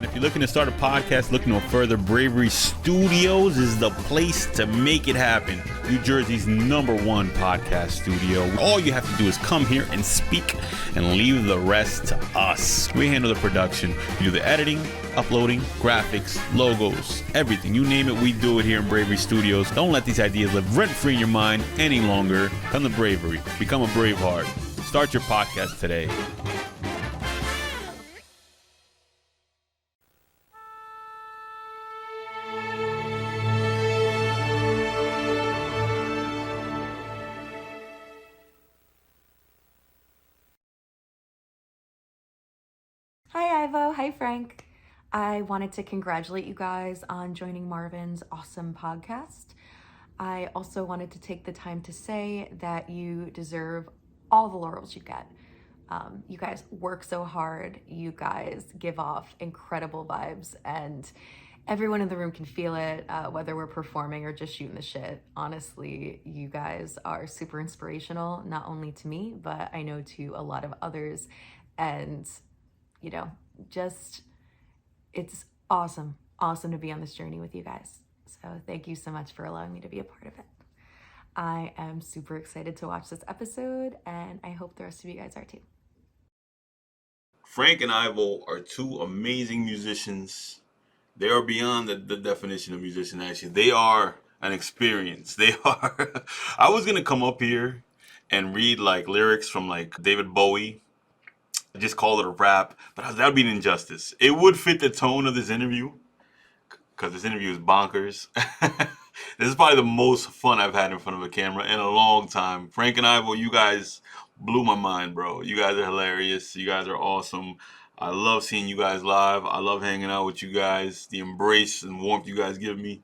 If you're looking to start a podcast, look no further. Bravery Studios is the place to make it happen. New Jersey's #1 podcast studio. All you have to do is come here and speak and leave the rest to us. We handle the production. We do the editing, uploading, graphics, logos, everything. You name it, we do it here in Bravery Studios. Don't let these ideas live rent-free in your mind any longer. Come to Bravery. Become a Braveheart. Start your podcast today. Hi Ivo, hi Frank. I wanted to congratulate you guys on joining Marvin's awesome podcast. I also wanted to take the time to say that you deserve all the laurels you get. You guys work so hard, you guys give off incredible vibes, and everyone in the room can feel it, whether we're performing or just shooting the shit. Honestly, you guys are super inspirational, not only to me, but I know to a lot of others. And just it's awesome to be on this journey with you guys. So thank you so much for allowing me to be a part of it. I am super excited to watch this episode, and I hope the rest of you guys are too. Frank and Ivo are two amazing musicians. They are beyond the definition of musician, actually. They are an experience. They are. I was going to come up here and read like lyrics from like David Bowie, just call it a rap, but that would be an injustice. It would fit the tone of this interview, because this interview is bonkers. This is probably the most fun I've had in front of a camera in a long time. Frank and Ivo, you guys blew my mind, bro. You guys are hilarious. You guys are awesome. I love seeing you guys live. I love hanging out with you guys. The embrace and warmth you guys give me.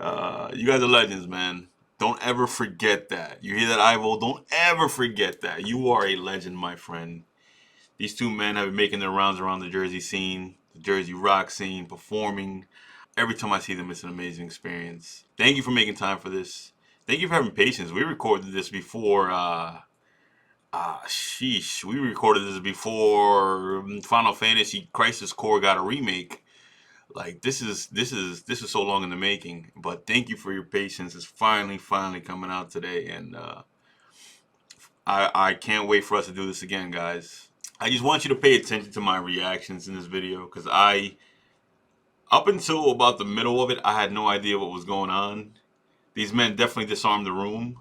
You guys are legends, man. Don't ever forget that. You hear that, Ivo? Don't ever forget that. You are a legend, my friend. These two men have been making their rounds around the Jersey scene, the Jersey rock scene, performing. Every time I see them, it's an amazing experience. Thank you for making time for this. Thank you for having patience. We recorded this before, we recorded this before Final Fantasy Crisis Core got a remake. Like, this is so long in the making. But thank you for your patience. It's finally coming out today. And I can't wait for us to do this again, guys. I just want you to pay attention to my reactions in this video, because up until about the middle of it, I had no idea what was going on. These men definitely disarmed the room.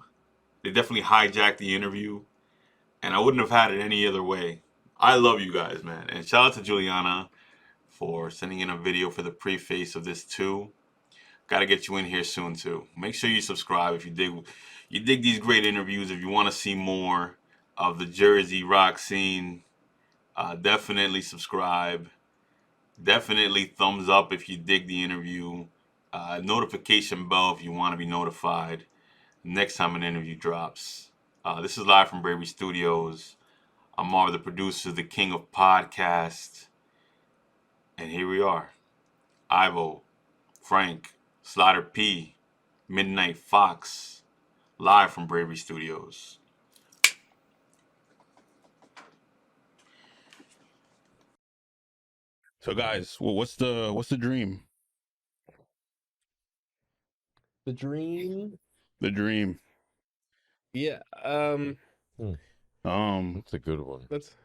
They definitely hijacked the interview, and I wouldn't have had it any other way. I love you guys, man. And shout out to Juliana for sending in a video for the preface of this too. Got to get you in here soon too. Make sure you subscribe if you dig these great interviews. If you want to see more of the Jersey rock scene, definitely subscribe. Definitely thumbs up if you dig the interview. Notification bell if you want to be notified next time an interview drops. This is live from Bravery Studios. I'm Marv, the producer, the king of podcasts. And here we are. Ivo, Frank, Slyder P, Midnight Fox, live from Bravery Studios. So guys, what's the dream? The dream. The dream. Yeah. That's a good one. That's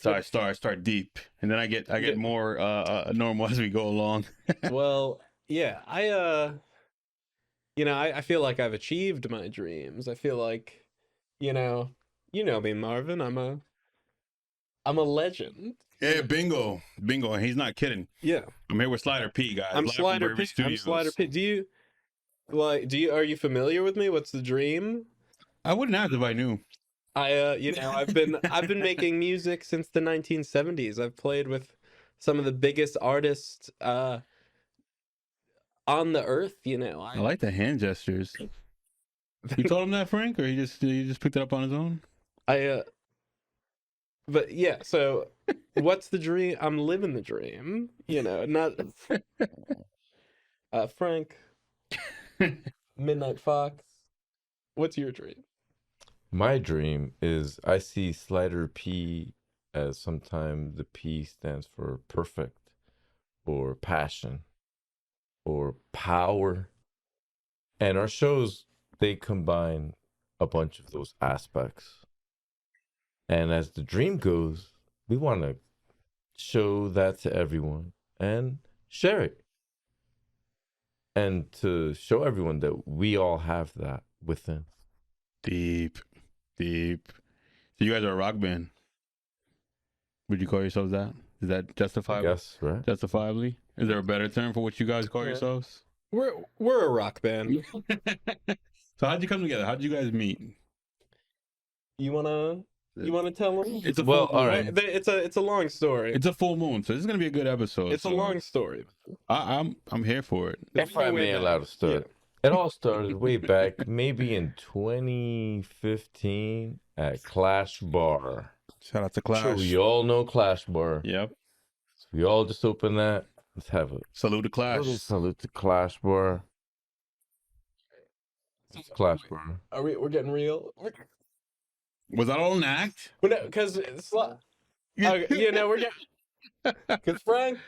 how I start. I start deep, and then I get more normal as we go along. Well, yeah. I feel like I've achieved my dreams. I feel like, you know me, Marvin. I'm a legend. Yeah, bingo. And he's not kidding. Yeah. I'm here with Slyder P, guys. I'm Slyder P. Are you familiar with me? What's the dream? I wouldn't ask if I knew. I've been making music since the 1970s. I've played with some of the biggest artists on the earth. I like the hand gestures. You told him that, Frank, or he just picked it up on his own? But yeah, so what's the dream? I'm living the dream, not Frank, Midnight Fox. What's your dream? My dream is I see Slyder P as sometimes the P stands for perfect, or passion or power. And our shows, they combine a bunch of those aspects. And as the dream goes, we want to show that to everyone and share it. And to show everyone that we all have that within. Deep. So you guys are a rock band. Would you call yourselves that? Is that I justifiable? guess, right? Justifiably? Is there a better term for what you guys call Yeah. yourselves? We're a rock band. So how'd you come together? How'd you guys meet? You wanna tell them? It's a Well, full moon. all right. It's a long story. It's a full moon, so this is gonna be a good episode. It's a long story. I'm here for it. If I may allow to start. Yeah. It all started way back, maybe in 2015 at Clash Bar. Shout out to I'm sure Clash. we all know Clash Bar. Yep. So we all just open that. Let's have a Salute to Clash. little salute to Clash Bar. Clash Bar. We're getting real? Was that all an act? Because it's like, we're getting. Because Frank,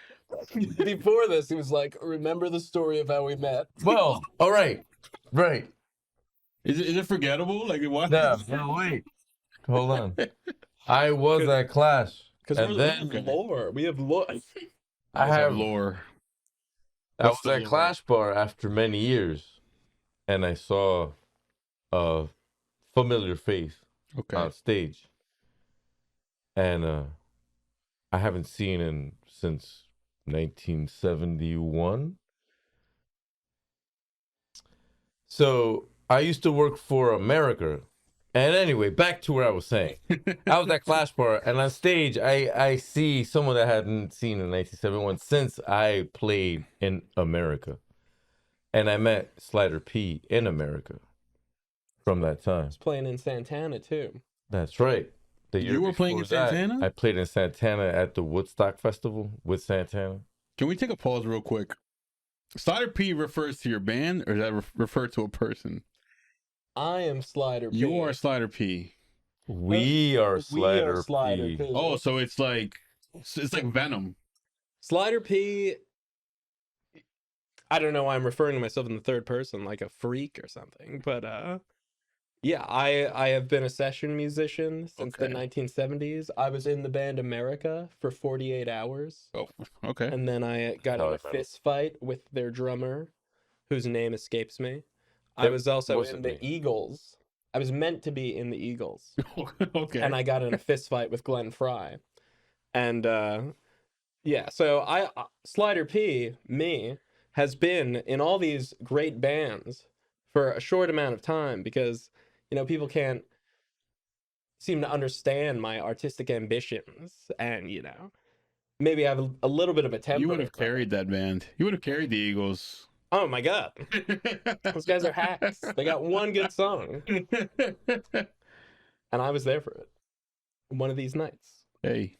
before this, he was like, "Remember the story of how we met?" Well, all right. Right. Is it forgettable? Like what? No, wait. Hold on. I was at Clash. Because And we're then lore. We have lore. I have lore. I was at Clash Bar after many years, and I saw a familiar face Okay. on stage, and I haven't seen him since 1971. So I used to work for America, and anyway, back to where I was saying. I was at Clash Bar, and on stage, I see someone that I hadn't seen in 1971 since I played in America. And I met Slyder P in America from that time. I was playing in Santana too. That's right. The year You were playing in before that, Santana? I played in Santana at the Woodstock Festival with Santana. Can we take a pause real quick? Slider P refers to your band, or does that refer to a person? I am Slyder P. You are Slider P. We are Slyder Slyder P. P. Oh, so it's like Venom. Slyder P. I don't know why I'm referring to myself in the third person, like a freak or something. But yeah, I have been a session musician since the Okay. 1970s. I was in the band America for 48 hours. Oh, okay. And then I got in How I a met him. fist fight with their drummer, whose name escapes me. I That was also wasn't in the me. Eagles. I was meant to be in the Eagles. Okay. And I got in a fist fight with Glenn Fry. And yeah, so Slyder P, me, has been in all these great bands for a short amount of time because, people can't seem to understand my artistic ambitions. And, maybe I have a little bit of a temper. You would have carried that band. You would have carried the Eagles. Oh my God. Those guys are hacks. They got one good song. And I was there for it. One of these nights. Hey.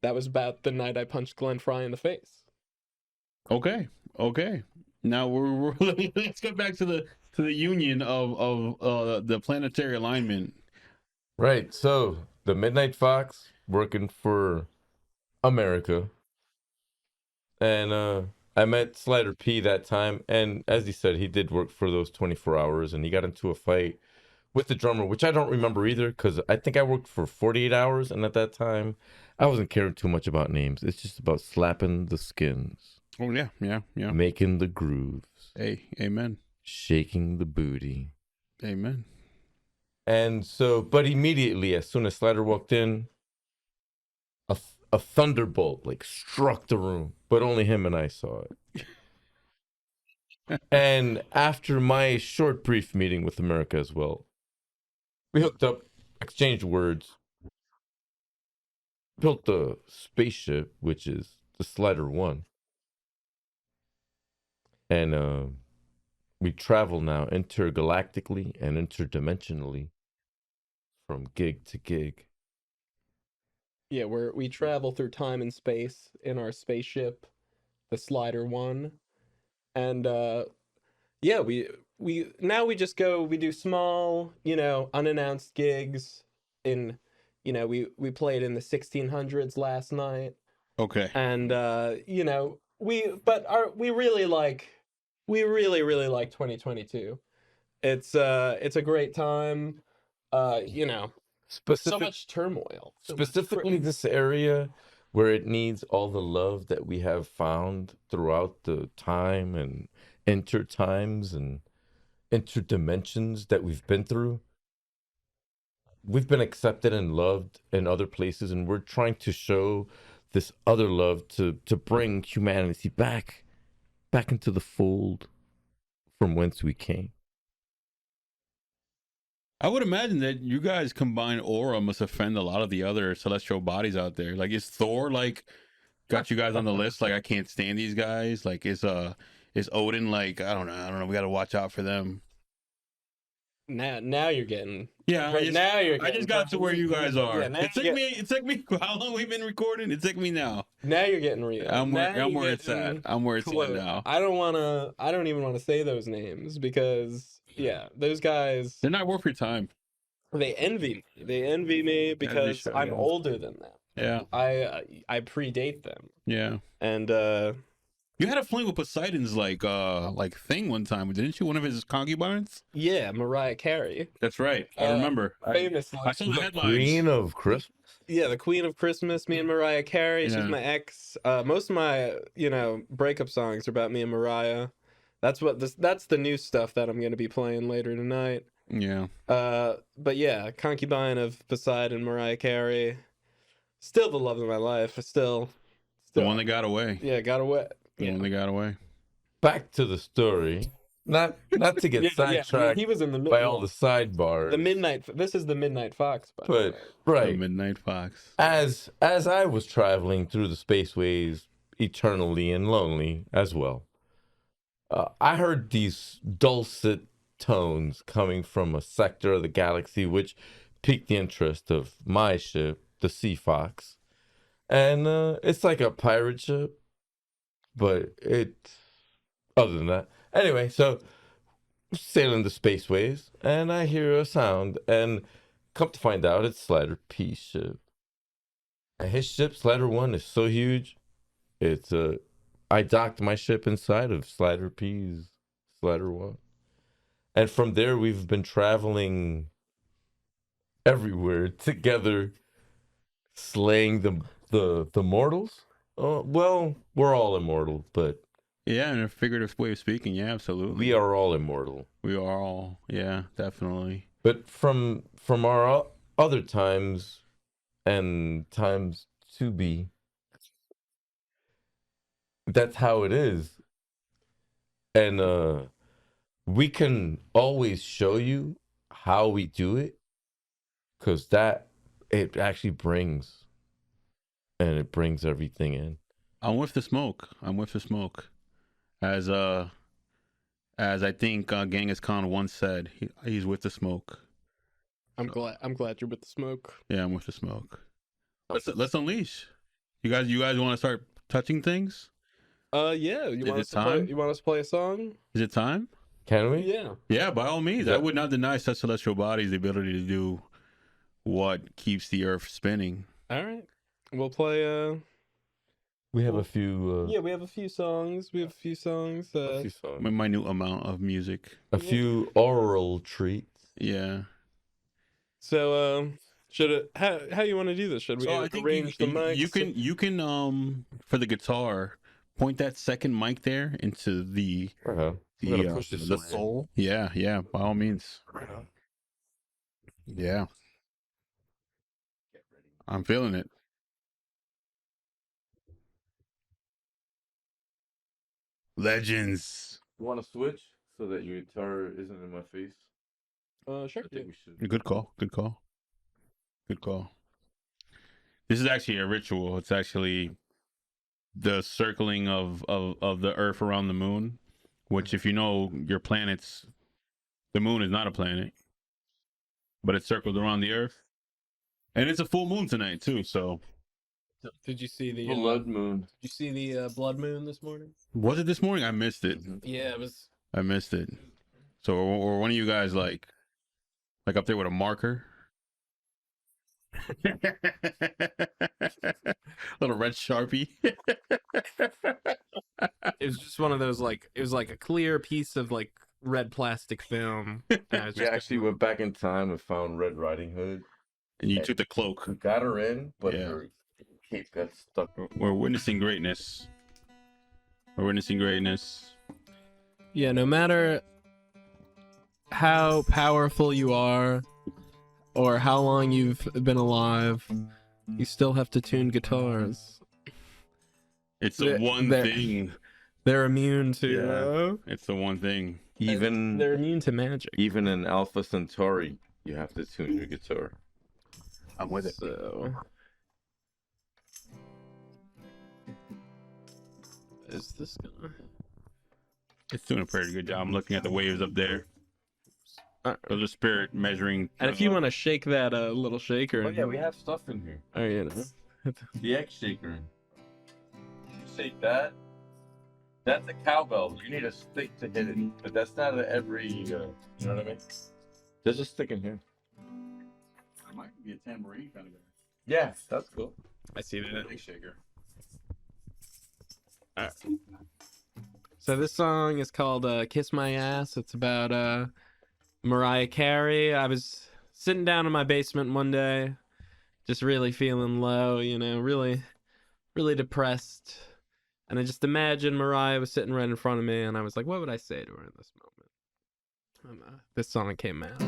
That was about the night I punched Glenn Fry in the face. Okay. Now we're let's go back to the union of the planetary alignment. Right. So the Midnight Fox working for America. And I met Slyder P that time, and as he said, he did work for those 24 hours, and he got into a fight with the drummer, which I don't remember either, because I think I worked for 48 hours, and at that time, I wasn't caring too much about names. It's just about slapping the skins, Oh yeah. making the grooves, Hey, amen. shaking the booty. Amen. And so, but immediately, as soon as Slyder walked in, a thunderbolt struck the room, but only him and I saw it. And after my short, brief meeting with America as well, we hooked up, exchanged words, built the spaceship, which is the Slyder 1. And we travel now intergalactically and interdimensionally from gig to gig. Yeah, we travel through time and space in our spaceship, the Slyder 1. And yeah, we just go, we do small, unannounced gigs in, we played in the 1600s last night. Okay. And you know, we really really like 2022. It's a great time. You know, so much turmoil. Specifically this area where it needs all the love that we have found throughout the time and intertimes and interdimensions that we've been through. We've been accepted and loved in other places, and we're trying to show this other love to bring humanity back into the fold from whence we came. I would imagine that you guys combined aura must offend a lot of the other celestial bodies out there. Like, is Thor like got you guys on the list? Like, I can't stand these guys. Like, is Odin like, I don't know. We got to watch out for them. Now you're getting Yeah, I just got to where you guys are. Yeah, It took me how long we've been recording? It took me now. Now you're getting real. I'm Now where you're it's at. getting I'm where it's at close. now. I don't even want to say those names because those guys, They're not worth your time. they envy me. They envy me because should, I'm yeah. older than them. Yeah. I predate them. Yeah. And You had a fling with Poseidon's like thing one time, didn't you? One of his concubines? yeah, Mariah Carey. That's right. I remember. Famously. I saw the headlines. Queen of Christmas. Yeah, the Queen of Christmas, me and Mariah Carey. Yeah. She's my ex. Most of my, breakup songs are about me and Mariah. That's the new stuff that I'm gonna be playing later tonight. Yeah. But yeah, concubine of Poseidon, Mariah Carey. Still the love of my life. Still The one that got away. yeah, got away. The one that got away. Back to the story. Not to get sidetracked he was in the by all the sidebars. This is the Midnight Fox, by the But way. right. The Midnight Fox. As I was traveling through the spaceways eternally and lonely as well, I heard these dulcet tones coming from a sector of the galaxy which piqued the interest of my ship, the Sea Fox. And it's like a pirate ship, but other than that. Anyway, so sailing the spaceways, and I hear a sound, and come to find out it's Slyder P's ship. And his ship, Slyder 1, is so huge, it's I docked my ship inside of Slyder P's Slyder 1. And from there, we've been traveling everywhere together, slaying the mortals. Well, we're all immortal, but Yeah, in a figurative way of speaking, yeah, absolutely. we are all immortal. We are all, yeah, definitely. But from our other times and times to be, that's how it is. And we can always show you how we do it, because it actually brings everything in. I'm with the smoke. As I think Genghis Khan once said, he's with the smoke. I'm glad you're with the smoke. Yeah, I'm with the smoke. Let's unleash. You guys want to start touching things? Yeah. You Is want it us to play? time? You want us to play a song? Is it time? Can we? Yeah. Yeah, by all means. Yeah. I would not deny such celestial bodies the ability to do what keeps the earth spinning. All right. We'll play. We have a few. Yeah, we have a few songs. a few songs. A minute amount of music. A few oral treats. Yeah. So, should it? How you want to do this? Should we So I think arrange the mics? you can for the guitar point that second mic there into the I'm gonna push this the in. soul. Yeah, by all means. Yeah. I'm feeling it. Legends. You want to switch so that your guitar isn't in my face? Sure. I think we should. Good call. This is actually a ritual. It's actually the circling of the earth around the moon, which, if you know your planets, the moon is not a planet, but it's circled around the earth. And it's a full moon tonight too, so. Did you see the Blood moon. Did you see the blood moon this morning? Was it this morning? I missed it. Yeah, it was. I missed it. So, or one of you guys like up there with a marker? Little red Sharpie. It was just one of those like it was like a clear piece of like red plastic film. And I was We just actually went back in time and found Red Riding Hood. And you took the cloak. We got her in, but Yeah. her cape got stuck. We're witnessing greatness. We're witnessing greatness. Yeah, no matter how powerful you are or how long you've been alive, you still have to tune guitars. It's the one they're- thing. They're immune to It's the one thing. they're immune to magic. Even in Alpha Centauri, you have to tune your guitar. I'm with it. So is this gonna It's doing a pretty good job. I'm looking at the waves up there. Those are spirit measuring. and if you want to shake that little shaker. Oh yeah, we have stuff in here. Oh, you know. The X shaker. You shake that. That's a cowbell. You need a stick to hit it, but that's not every. You know what I mean? There's a stick in here. It might be a tambourine kind of guy. Yeah, that's cool. I see that. Big shaker. So this song is called Kiss My Ass. It's about Mariah Carey. I was sitting down in my basement one day, just really feeling low, you know, really depressed. And I just imagined Mariah was sitting right in front of me, and I was like, what would I say to her in this moment? And, this song came out.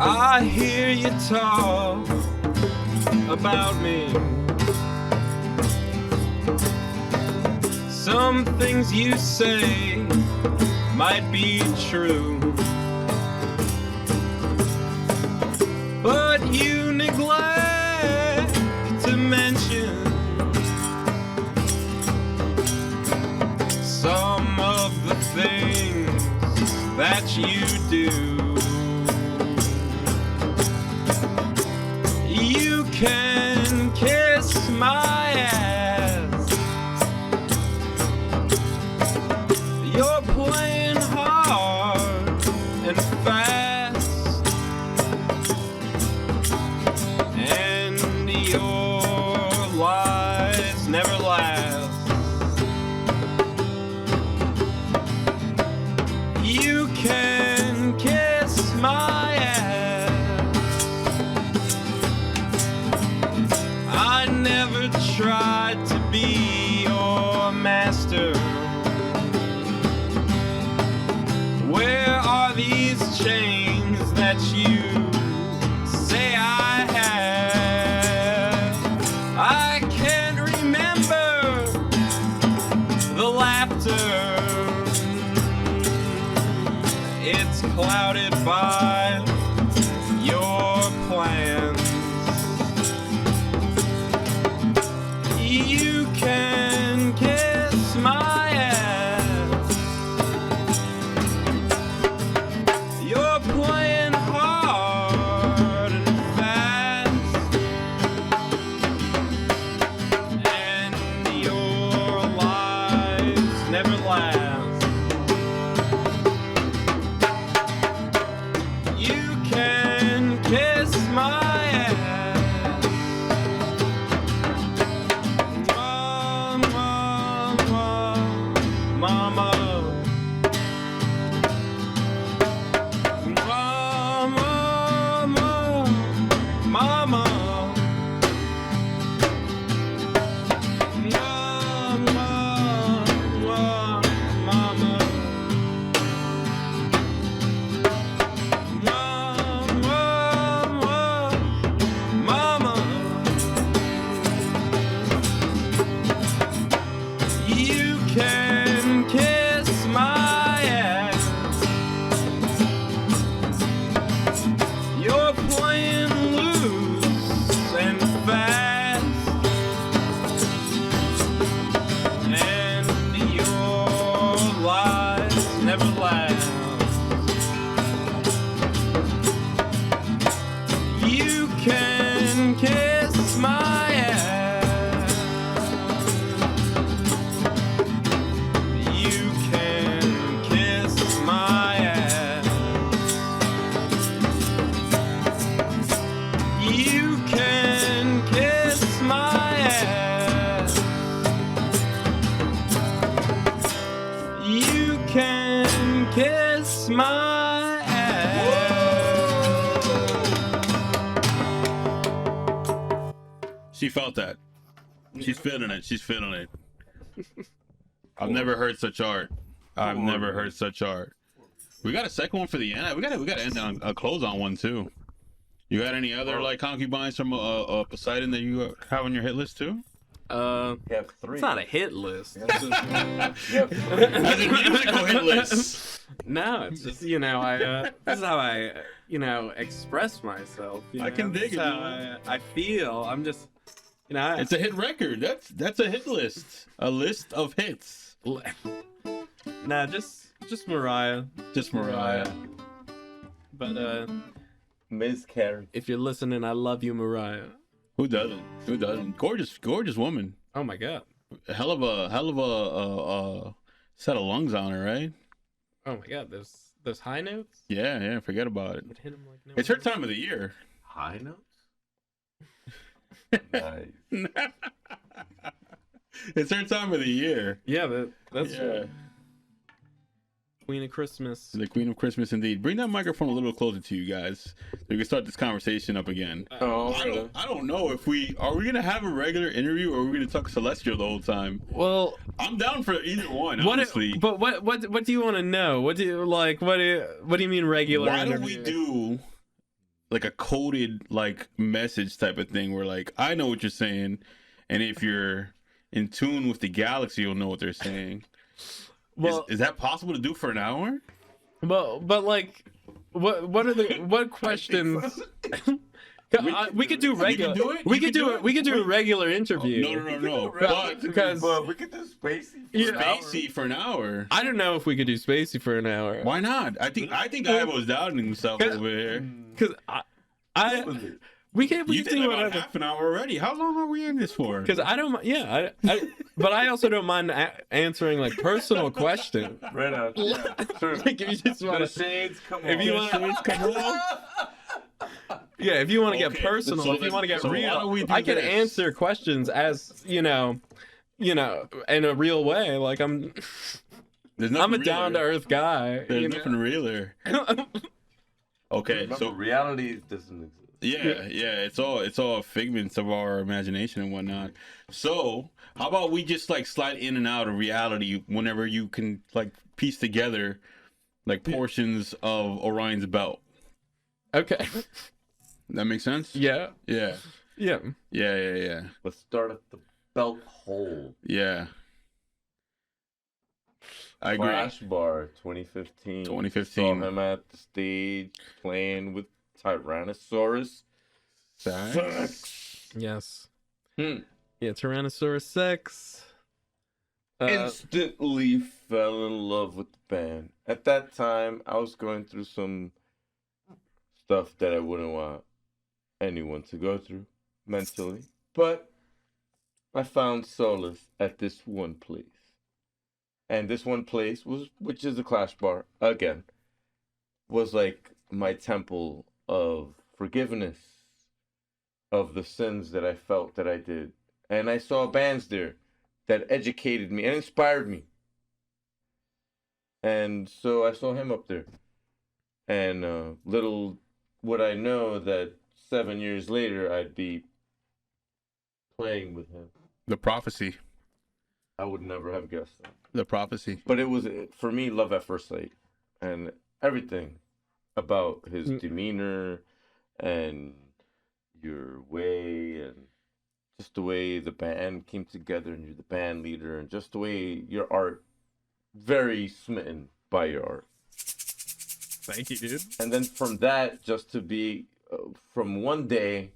I hear you talk about me. Some things you say might be true, but you neglect to mention some of the things that you do. You can kiss my ass. You're playing hard and fast, and your lies never last. You can kiss my ass. I never tried to be your master. Where are these chains that you say I have? I can't remember the laughter. It's clouded by your plans. You can kiss my ass. You're playing hard and fast, and your lies never last. You can kiss my ass. Mama, Kiss my ass. She felt that. She's feeling it. She's feeling it. I've never heard such art. I've never heard such art. We got a second one for the end. We gotta end on a close on one too. You got any other like concubines from Poseidon that you have on your hit list too? You have 3. It's not a hit list. As a musical hit list. No, it's just this is how I express myself. I can dig it. I feel. I'm just it's a hit record. That's a hit list. A list of hits. Nah, just Mariah. Just Mariah. But Ms. Carey. if you're listening, I love you, Mariah. Who doesn't? Who doesn't? Gorgeous woman. Oh my god. A hell of a set of lungs on her, right? Oh my god. Those high notes. Yeah. Forget about it. Would hit 'em like no It's her other. time of the year. High notes? Nice. It's her time of the year. Yeah, that's Yeah. Queen of Christmas. The Queen of Christmas, indeed. Bring that microphone a little closer to you guys, so we can start this conversation up again. Oh, I don't know if we gonna have a regular interview or are we gonna talk celestial the whole time. Well, I'm down for either one, what? honestly. But what do you want to know? What do you like? What do you mean regular? Why don't we interview? do like a coded like message type of thing where like I know what you're saying, and if you're in tune with the galaxy, you'll know what they're saying. Well, Is that possible to do for an hour? but like, what questions? We could do regular. do it? We You could can do do it. it? We could do a Wait. regular interview. No. Because we could do Spacey. Spacey for an hour. I don't know if we could do Spacey for an hour. Why not? I think Ivo's doubting himself over here. Because we can You did do about whatever. half an hour already. How long are we in this for? Because I don't. Yeah, but I also don't mind answering like personal questions. Right on. Yeah, sure. Like if you just want to. shades come If you want, yeah, if you want to get Okay, personal, so if you want to get so why don't we real, do I can this? answer questions as in a real way. Like I'm There's a nothing down to realer. earth guy. There's you nothing realer. know? Okay, Remember, so reality doesn't exist. yeah, it's all figments of our imagination and whatnot. So how about we just like slide in and out of reality whenever you can like piece together like portions of Orion's belt. Okay. That makes sense? Yeah. Yeah. Yeah. Yeah. Let's start at the belt hole. Yeah. I agree. Flash Bar 2015. 2015. Saw him at the stage playing with Tyrannosaurus. Yes. Hmm. Yeah. Tyrannosaurus Sex. Instantly fell in love with the band. At that time, I was going through some stuff that I wouldn't want anyone to go through mentally. But I found solace at this one place. And this one place which is a Clash Bar, again, was like my temple of forgiveness of the sins that I felt that I did. And I saw bands there that educated me and inspired me. And so I saw him up there. And little would I know that 7 years later I'd be playing with him. The prophecy. I would never have guessed that. The prophecy. But it was, for me, love at first sight. And everything about his demeanor and your way and just the way the band came together and you're the band leader and just the way your art, very smitten by your art. Thank you, dude. And then from that, just to be, from one day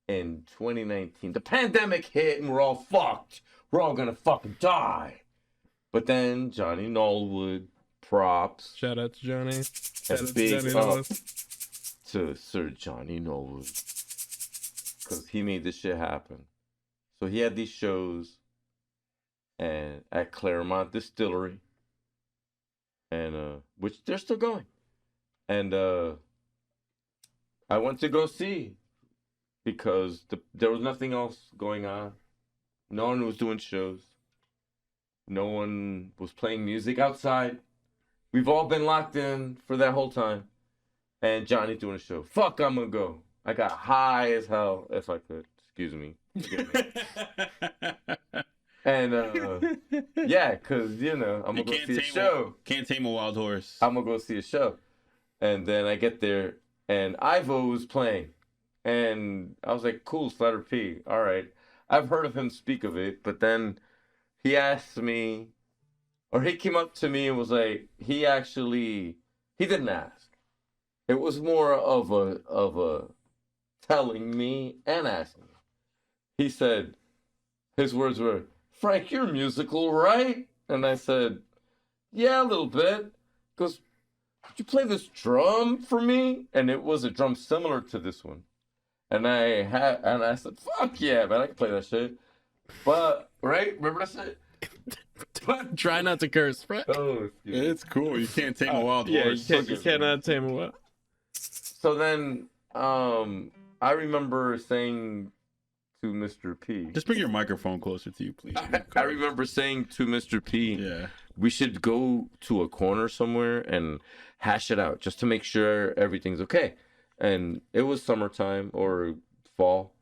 in 2019, the pandemic hit and we're all fucked. We're all gonna fucking die. But then Johnny Knollwood, props, Shout out to Johnny. Shout out and to big Johnny up Knollwood. to Sir Johnny Knollwood. Because he made this shit happen. So he had these shows and at Claremont Distillery. And which they're still going. And I went to go see because there was nothing else going on. No one was doing shows. No one was playing music outside. We've all been locked in for that whole time. And Johnny's doing a show. Fuck, I'm gonna go. I got high as hell, if I could. Excuse me. Forgive me. And yeah, cause I'm gonna go see a show. Can't tame a wild horse. I'm gonna go see a show. And then I get there and Ivo was playing. And I was like, cool, Slyder P. All right. I've heard of him speak of it, but then he asked me, or he came up to me and was like, he didn't ask. It was more of a telling me and asking. He said, his words were, Frank, you're musical, right? And I said, yeah, a little bit. He goes, could you play this drum for me? And it was a drum similar to this one. And I said, fuck yeah, man, I can play that shit. But, right? Remember that shit? Try not to curse, Frank. Oh, It's cool. You can't tame a wild Yeah, horse. you cannot tame a wild. So then, I remember saying to Mr. P. Just bring your microphone closer to you, please. I remember saying to Mr. P, Yeah. we should go to a corner somewhere and hash it out just to make sure everything's okay. And it was summertime or fall,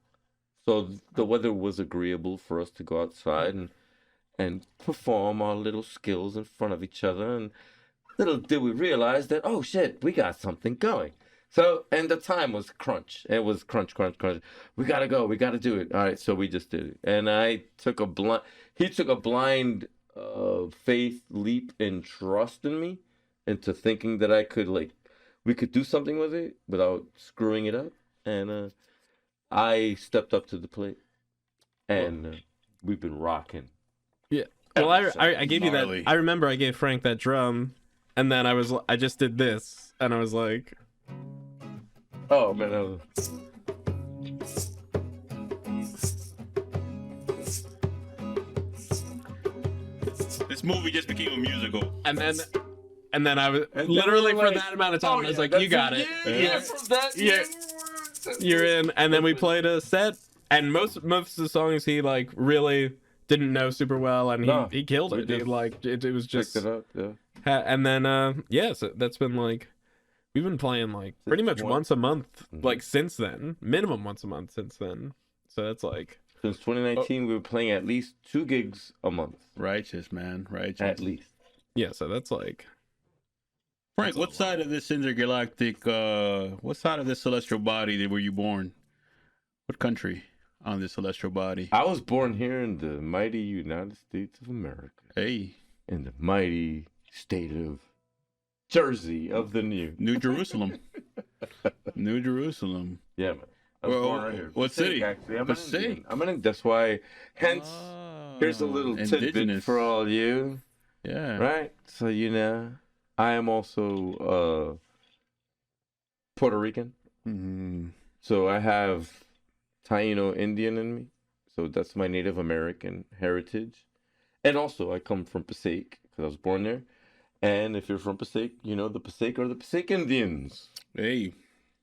so the weather was agreeable for us to go outside and perform our little skills in front of each other. And little did we realize that, oh shit, we got something going. So, and the time was crunch. It was crunch. We gotta go. We gotta do it. All right. So we just did it. And he took a blind faith leap and trust in me into thinking that we could do something with it without screwing it up. And I stepped up to the plate. And we've been rocking. Yeah. Well, I gave you Gnarly. that. I remember I gave Frank that drum, and then I just did this, and I was like, Oh, man. This movie just became a musical. and then I was And then literally we're for like, that amount of time. oh, I was yeah, like, that's you got it. Yeah, from that, Yeah. You're in. And then we played a set, and most of the songs he like really didn't know super well, and No, he killed we it. just It was just. Checked it out, yeah. And then yeah, so that's been like we've been playing like pretty much once a month like since then, minimum once a month since then. So that's like Since 2019, we were playing at least 2 gigs a month. Righteous, man. Righteous. At least. yeah, so that's like Frank, what side of this intergalactic, what side of this celestial body were you born? What country on this celestial body? I was born here in the mighty United States of America. Hey, In the mighty state of Jersey of the New. New Jerusalem. New Jerusalem. Yeah, man. I was Well, born right here. what city? Actually, I'm Passaic. an Indian. I'm an Indian. That's why, hence, here's a little tidbit indigenous. for all you. Yeah. Right? So, I am also Puerto Rican. Mm, So I have Taino Indian in me. So that's my Native American heritage. And also I come from Passaic because I was born there. And if you're from Passaic, you know the Passaic are the Passaic Indians. hey.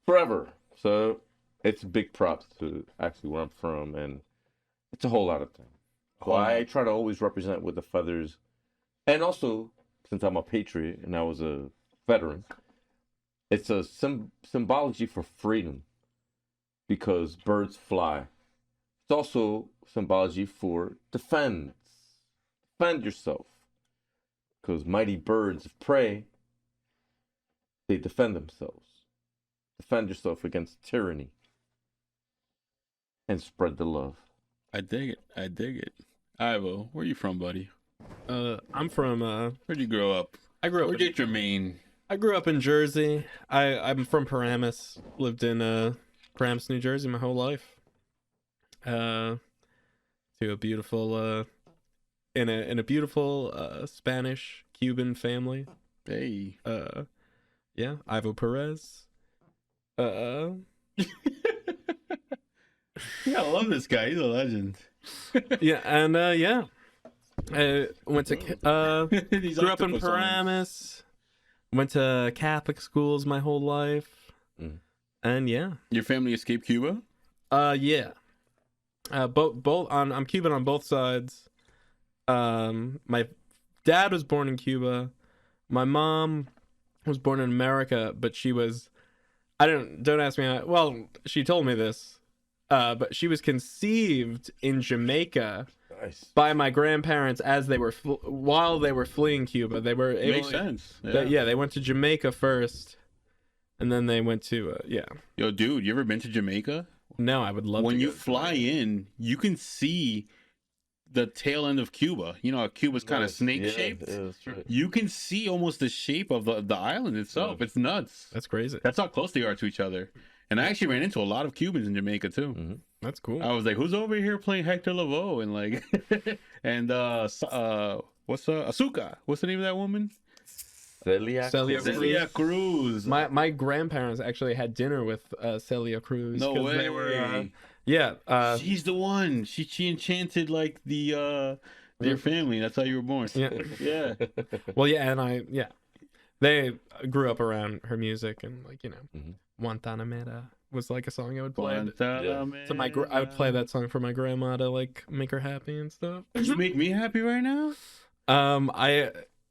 Forever. So it's big props to actually where I'm from. And it's a whole lot of things. So I try to always represent with the feathers. And also, since I'm a patriot and I was a veteran, it's a symbology for freedom because birds fly. It's also symbology for defense. Defend yourself because mighty birds of prey, they defend themselves. Defend yourself against tyranny and spread the love. I dig it. I dig it. Ivo, where you from, buddy? I'm from Where'd you grow up? I grew up Where'd you get your main? I grew up in Jersey. I'm from Paramus. Lived in Paramus, New Jersey my whole life. To a beautiful in a beautiful Spanish Cuban family. Hey. Yeah, Ivo Perez. Yeah, I love this guy. He's a legend. Yeah, and yeah. I went to These grew up in octopus songs. Paramus. Went to Catholic schools my whole life. Mm. And yeah. Your family escaped Cuba? Yeah. Both I'm Cuban on both sides. My dad was born in Cuba. my mom was born in America, but she was, don't ask me how, well, she told me this, but she was conceived in Jamaica Nice. by my grandparents as they were while they were fleeing Cuba. They were able Makes sense. they went to Jamaica first, and then they went to Yo, dude, you ever been to Jamaica? No, I would love When to you go to fly Jamaica. in, you can see the tail end of Cuba. You know how Cuba's kind of snake shaped? Yeah, that's right. You can see almost the shape of the island itself. It's nuts. That's crazy. That's how close they are to each other. And I actually ran into a lot of Cubans in Jamaica too. Mm-hmm. That's cool. I was like, "Who's over here playing Hector Lavoe?" And like, and what's Azuka? What's the name of that woman? Celia Celiac. Cruz. Celia Cruz. My grandparents actually had dinner with Celia Cruz. No 'cause way. They were, She's the one. She enchanted like their family. That's how you were born. yeah. Yeah. Well, yeah, and they grew up around her music, and like Guantanamera was like a song I would play. So I would play that song for my grandma to like make her happy and stuff. Could you make me happy right now?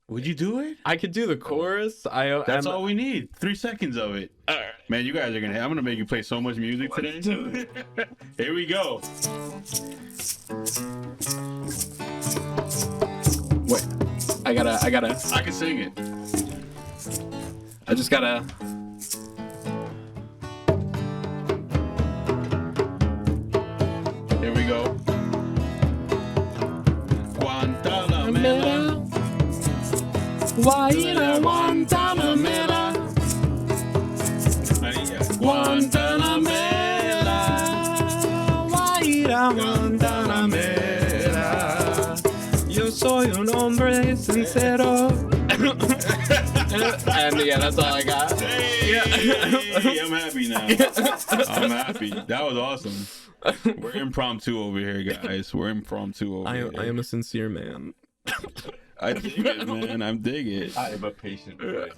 Would you do it? I could do the chorus. That's all we need. 3 seconds of it. All right. Man, you guys are I'm gonna make you play so much music today. Here we go. Wait, I can sing it. I just gotta. Here we go. Guantanamera. Guaira Guantanamera. Guantanamera. Guaira Guantanamera. Yo soy un hombre sincero. And yeah, that's all I got. Hey, I'm happy now. I'm happy. That was awesome. We're impromptu over here, guys. We're impromptu over here. I am a sincere man. I dig it, man. I dig it. I am a patient boy.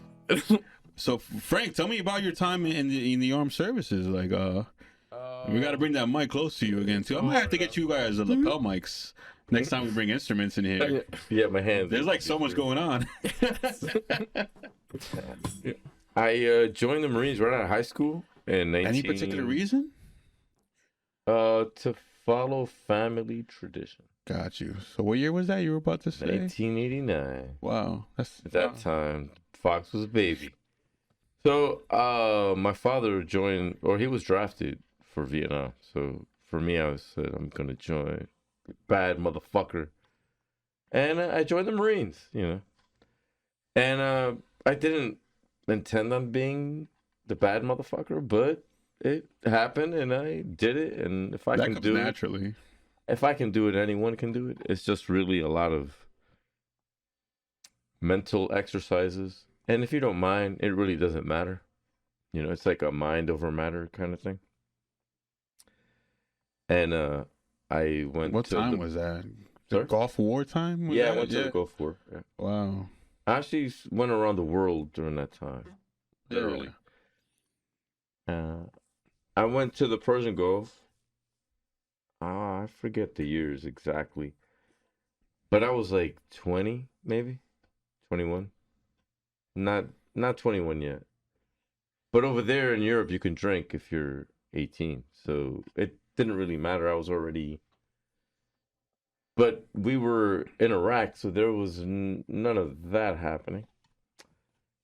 So, Frank, tell me about your time in the armed services. Like, we got to bring that mic close to you again, too. I'm gonna have to get you guys lapel mics next time we bring instruments in here. Yeah, my hands. There's like so much going on. I joined the Marines right out of high school in 19... Any particular reason? To follow family tradition. Got you. So what year was that you were about to say? 1989. Wow. That's At that time, Fox was a baby. So, my father joined, or he was drafted for Vietnam. So, for me, I said, I'm going to join. Bad motherfucker. And I joined the Marines, And I didn't intend on being the bad motherfucker, but it happened and I did it. And if I that can comes do naturally. if I can do it, anyone can do it. It's just really a lot of mental exercises. And if you don't mind, it really doesn't matter. It's like a mind over matter kind of thing. And I went What to time was that? The Sorry? Gulf War time? Was Yeah, I that? went to the Gulf War. Yeah. Wow. I actually went around the world during that time. Literally. I went to the Persian Gulf. I forget the years exactly. But I was like 20, maybe 21. Not 21 yet. But over there in Europe, you can drink if you're 18. So it didn't really matter. I was already. But we were in Iraq, so there was none of that happening.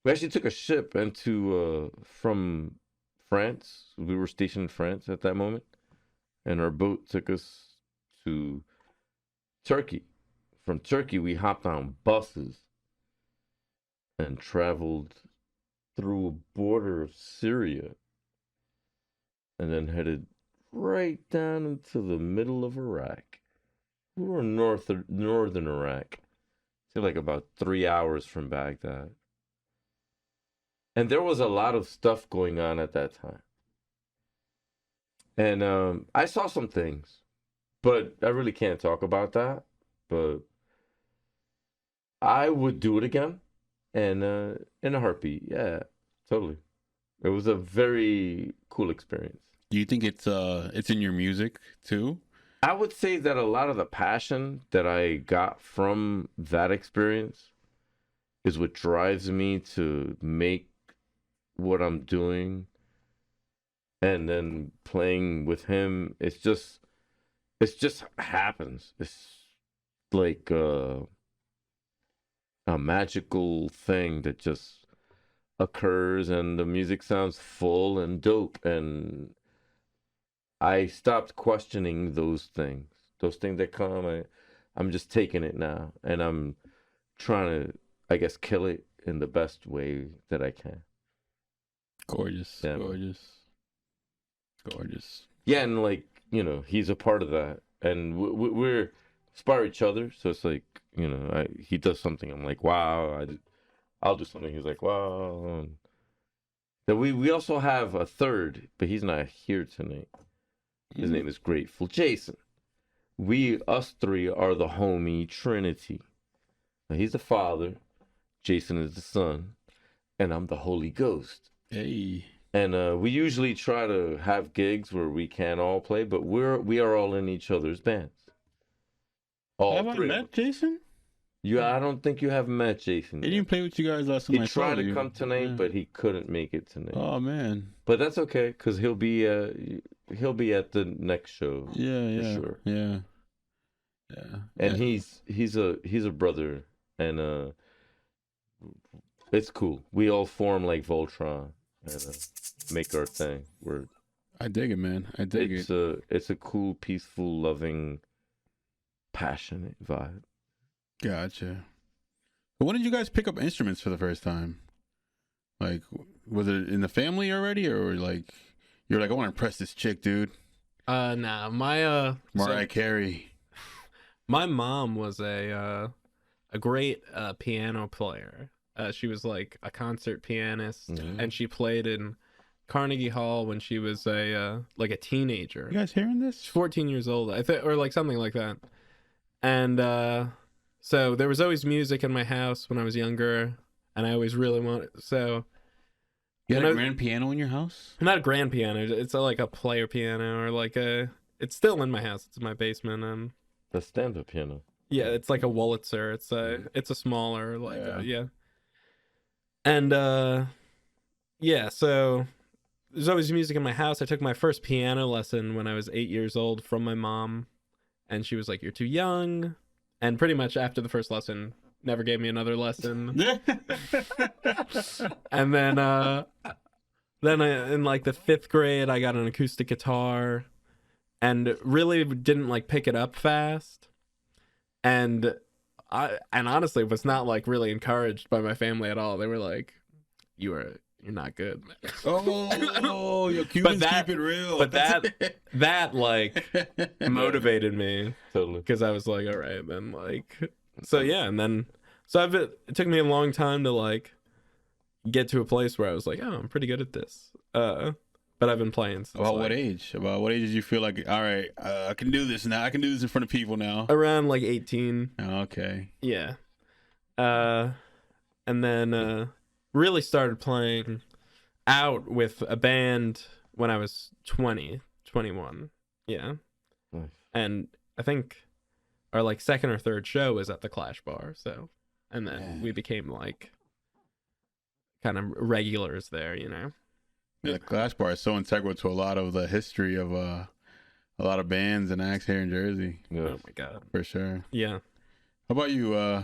We actually took a ship from France. We were stationed in France at that moment. And our boat took us to Turkey. From Turkey, we hopped on buses and traveled through a border of Syria and then headed right down into the middle of Iraq. We were in northern Iraq. It's like about 3 hours from Baghdad. And there was a lot of stuff going on at that time. And I saw some things, but I really can't talk about that. But I would do it again, and in a heartbeat. Yeah, totally. It was a very cool experience. Do you think it's in your music too? I would say that a lot of the passion that I got from that experience is what drives me to make what I'm doing. And then playing with him, it just happens. It's like a magical thing that just occurs, and the music sounds full and dope. And I stopped questioning those things. Those things that come, I'm just taking it now, and I'm trying to, I guess, kill it in the best way that I can. Gorgeous, Yeah, gorgeous. Yeah, and like, he's a part of that, and we're inspire each other. So it's like, he does something, I'm like, wow. I'll do something, he's like, wow. And then we also have a third, but he's not here tonight. His name is Grateful Jason. Us three are the homie trinity. Now, he's the father, Jason is the son, and I'm the Holy Ghost. Hey. And we usually try to have gigs where we can all play, but we are all in each other's bands. Have I met Jason? I don't think you have met Jason yet. He didn't play with you guys last time. He tried to come tonight, but he couldn't make it tonight. Oh man! But that's okay, because he'll be at the next show. Yeah, for sure. Yeah. And he's a brother, and it's cool. We all form like Voltron and make our thing. I dig it, man. I dig it. It's a cool, peaceful, loving, passionate vibe. Gotcha. But when did you guys pick up instruments for the first time? Like, was it in the family already, or like you're like, I want to impress this chick, dude? Nah, my Mariah Carey. My mom was a great piano player. She was like a concert pianist, and she played in Carnegie Hall when she was a teenager. You guys hearing this? 14 years old, I think, or like something like that. And so there was always music in my house when I was younger, and I always really wanted. So you had a grand piano in your house? Not a grand piano. It's like a player piano, or like a. It's still in my house. It's in my basement. The stand-up piano. Yeah, it's like a Wurlitzer. It's a smaller And yeah, so there's always music in my house. I took my first piano lesson when I was 8 years old from my mom, and she was like, "You're too young," and pretty much after the first lesson, never gave me another lesson. And then in like the 5th grade, I got an acoustic guitar, and really didn't like pick it up fast. And I honestly was not like really encouraged by my family at all. They were like, "You're not good, man." Oh, your Cubans keep it real. But that like motivated me totally, because I was like, all right, then like, so yeah, and then it took me a long time to like get to a place where I was like, oh, I'm pretty good at this. But I've been playing since. About what age? About what age did you feel like, all right, I can do this now. I can do this in front of people now. Around like 18. Oh, okay. Yeah. And then really started playing out with a band when I was 21. Yeah. Nice. And I think our like second or third show was at the Clash Bar. So, and then we became like kind of regulars there, you know. Yeah, the Clash Bar is so integral to a lot of the history of a lot of bands and acts here in Jersey. Yeah. Oh my god. For sure. Yeah. How about you,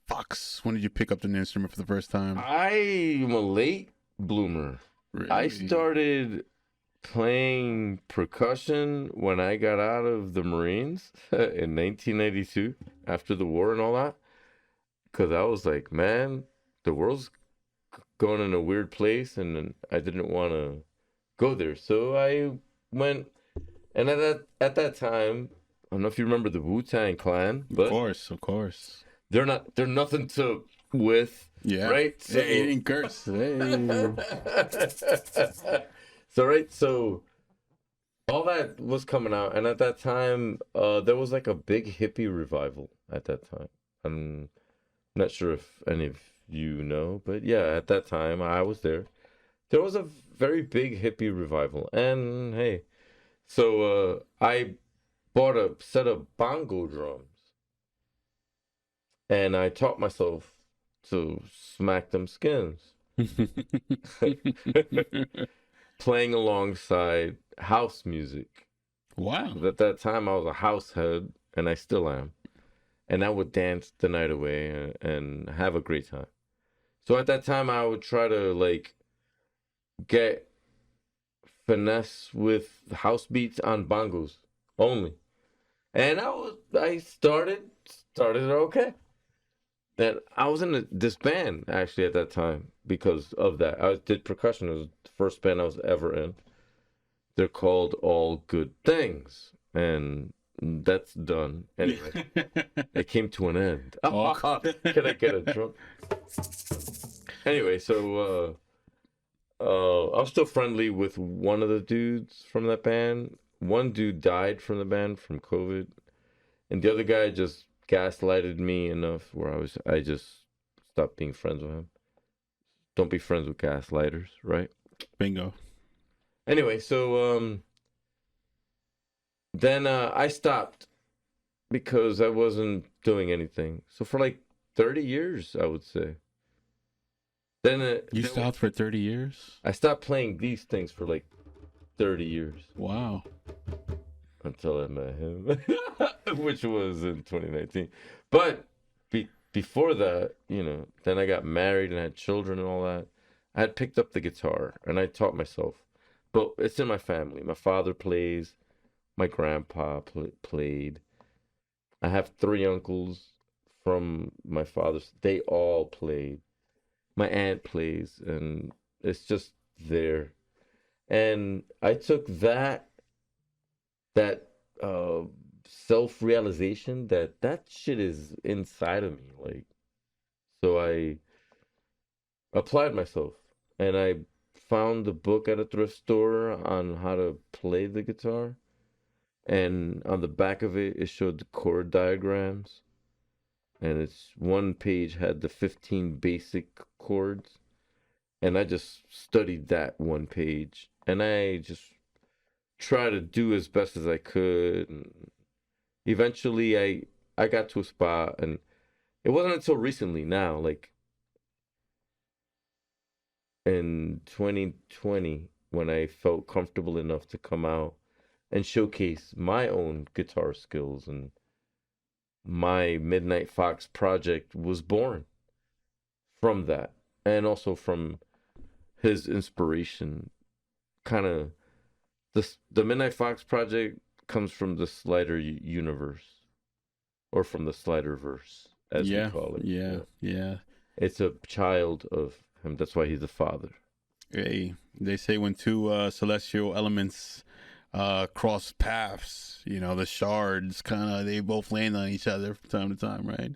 Fox? When did you pick up an instrument for the first time? I'm a late bloomer. Really? I started playing percussion when I got out of the Marines in 1992, after the war and all that. Because I was like, man, the world's going in a weird place, and I didn't want to go there. So I went, and at that time, I don't know if you remember the Wu-Tang Clan, but of course. They're nothing to with. Yeah. Right? So, hey, he didn't curse. Hey. So all that was coming out, and at that time, there was like a big hippie revival at that time. I'm not sure if any of you know, but yeah, at that time I was there. There was a very big hippie revival, and hey, so I bought a set of bongo drums, and I taught myself to smack them skins. Playing alongside house music. Wow. At that time, I was a house head, and I still am. And I would dance the night away and have a great time. So at that time, I would try to like get finesse with house beats on bongos only. And I started okay. And I was in this band actually at that time because of that. I did percussion. It was the first band I was ever in. They're called All Good Things. And that's done. Anyway, it came to an end. Oh. Can I get a drum? Anyway, so I was still friendly with one of the dudes from that band. One dude died from the band from COVID, and the other guy just gaslighted me enough where I just stopped being friends with him. Don't be friends with gaslighters, right? Bingo. Anyway, so then I stopped because I wasn't doing anything. So for like 30 years, I would say. Then You stopped for 30 years? I stopped playing these things for like 30 years Wow. until I met him, which was in 2019. But before that, then I got married and had children and all that. I had picked up the guitar and I taught myself. But it's in my family. My father plays. My grandpa played. I have 3 uncles from my father's. They all played. My aunt plays, and it's just there. And I took that self-realization that shit is inside of me. Like, so I applied myself, and I found a book at a thrift store on how to play the guitar. And on the back of it, it showed the chord diagrams. And it's one page had the 15 basic chords. And I just studied that one page. And I just tried to do as best as I could. And eventually I got to a spot, and it wasn't until recently now, like in 2020, when I felt comfortable enough to come out and showcase my own guitar skills, and my Midnight Fox project was born from that, and also from his inspiration. Kind of the Midnight Fox project comes from the Slyder universe, or from the Slyderverse, as we call it. Yeah. It's a child of him. That's why he's the father. Hey, they say when two celestial elements cross paths, the shards they both land on each other from time to time, right?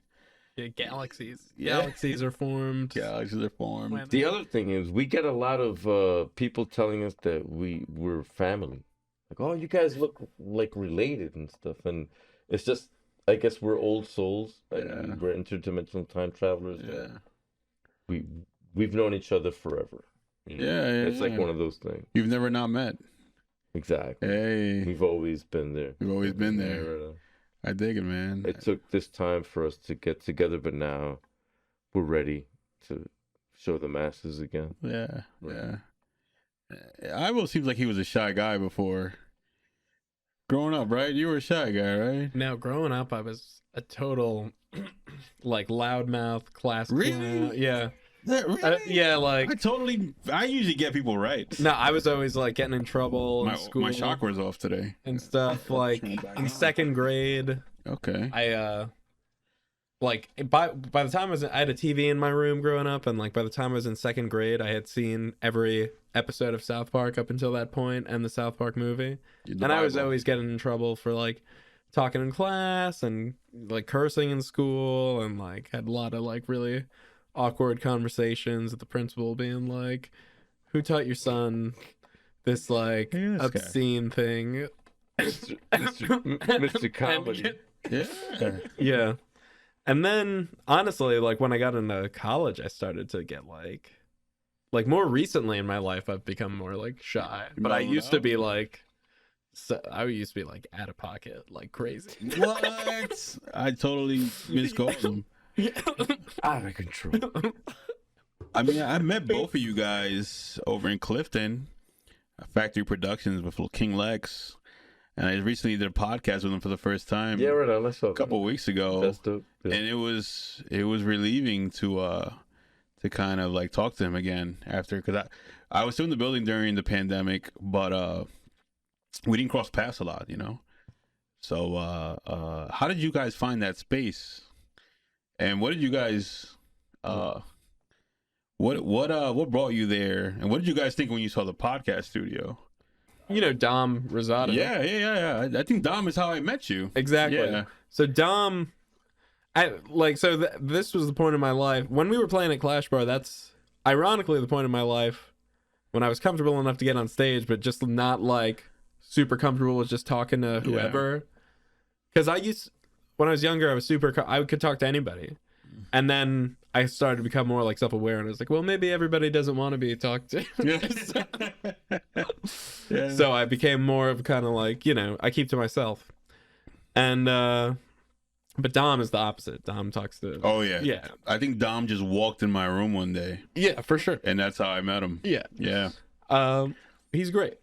Yeah, galaxies. Yeah. Galaxies are formed. Galaxies are formed. Planets. The other thing is, we get a lot of people telling us that we're family. Like, oh, you guys look like related and stuff. And it's just, I guess we're old souls. Yeah. We're interdimensional time travelers. Yeah. We've known each other forever. Yeah. It's like one of those things. You've never not met. Exactly. Hey. We've always been there. We've always been there. Yeah. I dig it, man. It took this time for us to get together, but now we're ready to show the masses again. Yeah. Right. Yeah. Ivo seems like he was a shy guy before. Growing up, right? You were a shy guy, right? Now, growing up, I was a total, like, loudmouth, class Really? clown. Yeah. Really? Yeah, like... I usually get people right. No, I was always, like, getting in trouble in school. My chakra's off today. And stuff, like, in second grade, Okay. I, like, by the time I had a TV in my room growing up, and, like, by the time I was in second grade, I had seen every episode of South Park up until that point, and the South Park movie. And I was always getting in trouble for, like, talking in class, and, like, cursing in school, and, like, had a lot of, like, really awkward conversations with the principal being like, who taught your son this, like, obscene thing? Mr. Comedy. Yeah. Yeah. And then, honestly, like, when I got into college, I started to get, like more recently in my life, I've become more, like, shy. But I used to be, like, out of pocket, like, crazy. What? I totally miscalled him. Out of control. I mean, I met both of you guys over in Clifton, Factory Productions with King Lex, and I recently did a podcast with him for the first time. Yeah, right on. I saw a couple of weeks ago. That's dope. Yeah. And it was relieving to kind of like talk to him again after, because I was still in the building during the pandemic, but we didn't cross paths a lot, you know. So how did you guys find that space, and what did you guys what brought you there, and what did you guys think when you saw the podcast studio? You know, Dom Rosado. Yeah. I think Dom is how I met you. Exactly. Yeah. So Dom, this was the point of my life when we were playing at Clash Bar. That's ironically the point of my life when I was comfortable enough to get on stage, but just not like super comfortable with just talking to whoever. Because when I was younger, I was I could talk to anybody, and then I started to become more like self-aware, and I was like, well, maybe everybody doesn't want to be talked to. Yeah. So I became more of kind of like, you know, I keep to myself. And but Dom is the opposite. Dom talks to Oh yeah. Yeah. I think Dom just walked in my room one day, Yeah, for sure. and that's how I met him. Yeah. Yeah. He's great.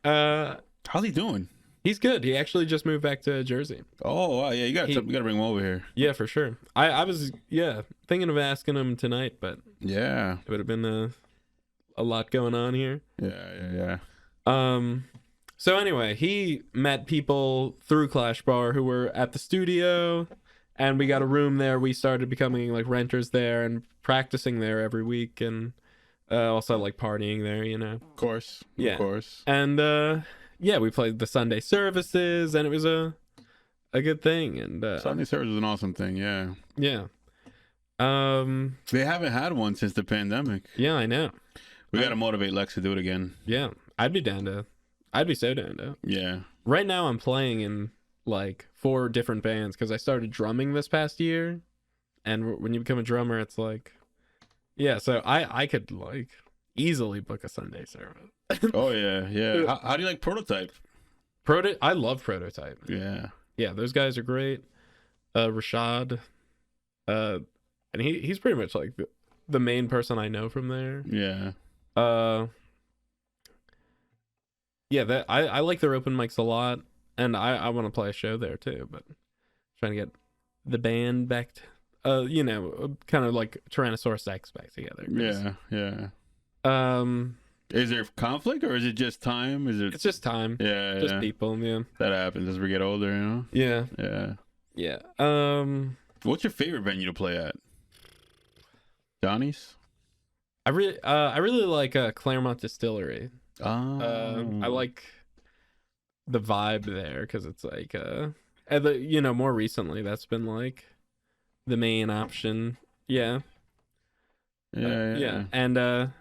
How's he doing? He's good. He actually just moved back to Jersey. Oh wow, yeah. You gotta bring him over here. Yeah, for sure. I was thinking of asking him tonight, but Yeah. it would have been a lot going on here. Yeah. So anyway, he met people through Clash Bar who were at the studio, and we got a room there. We started becoming like renters there and practicing there every week, and also like partying there, you know. Of course. Yeah. Of course. And we played the Sunday services, and it was a good thing. And Sunday service is an awesome thing. Yeah. yeah. They haven't had one since the pandemic. Yeah, I know. We gotta motivate Lex to do it again. Yeah, I'd be so down to. Yeah. Right now I'm playing in like 4 different bands because I started drumming this past year, and when you become a drummer, it's like, yeah. So I could like easily book a Sunday service. Oh yeah. How do you like Prototype? I love Prototype. Yeah. Yeah, those guys are great. Rashad, and he's pretty much like the main person I know from there. Yeah. Yeah, I like their open mics a lot, and I want to play a show there too, but trying to get the band back to, kind of like Tyrannosaurus X back together. Yeah. Um, Is there conflict, or is it just time? it's just time. Yeah. Just people, yeah. That happens as we get older, you know? Yeah. Yeah. Yeah. What's your favorite venue to play at? Johnny's? I really like Claremont Distillery. Oh. I like the vibe there because it's like more recently that's been like the main option. Yeah. Yeah. And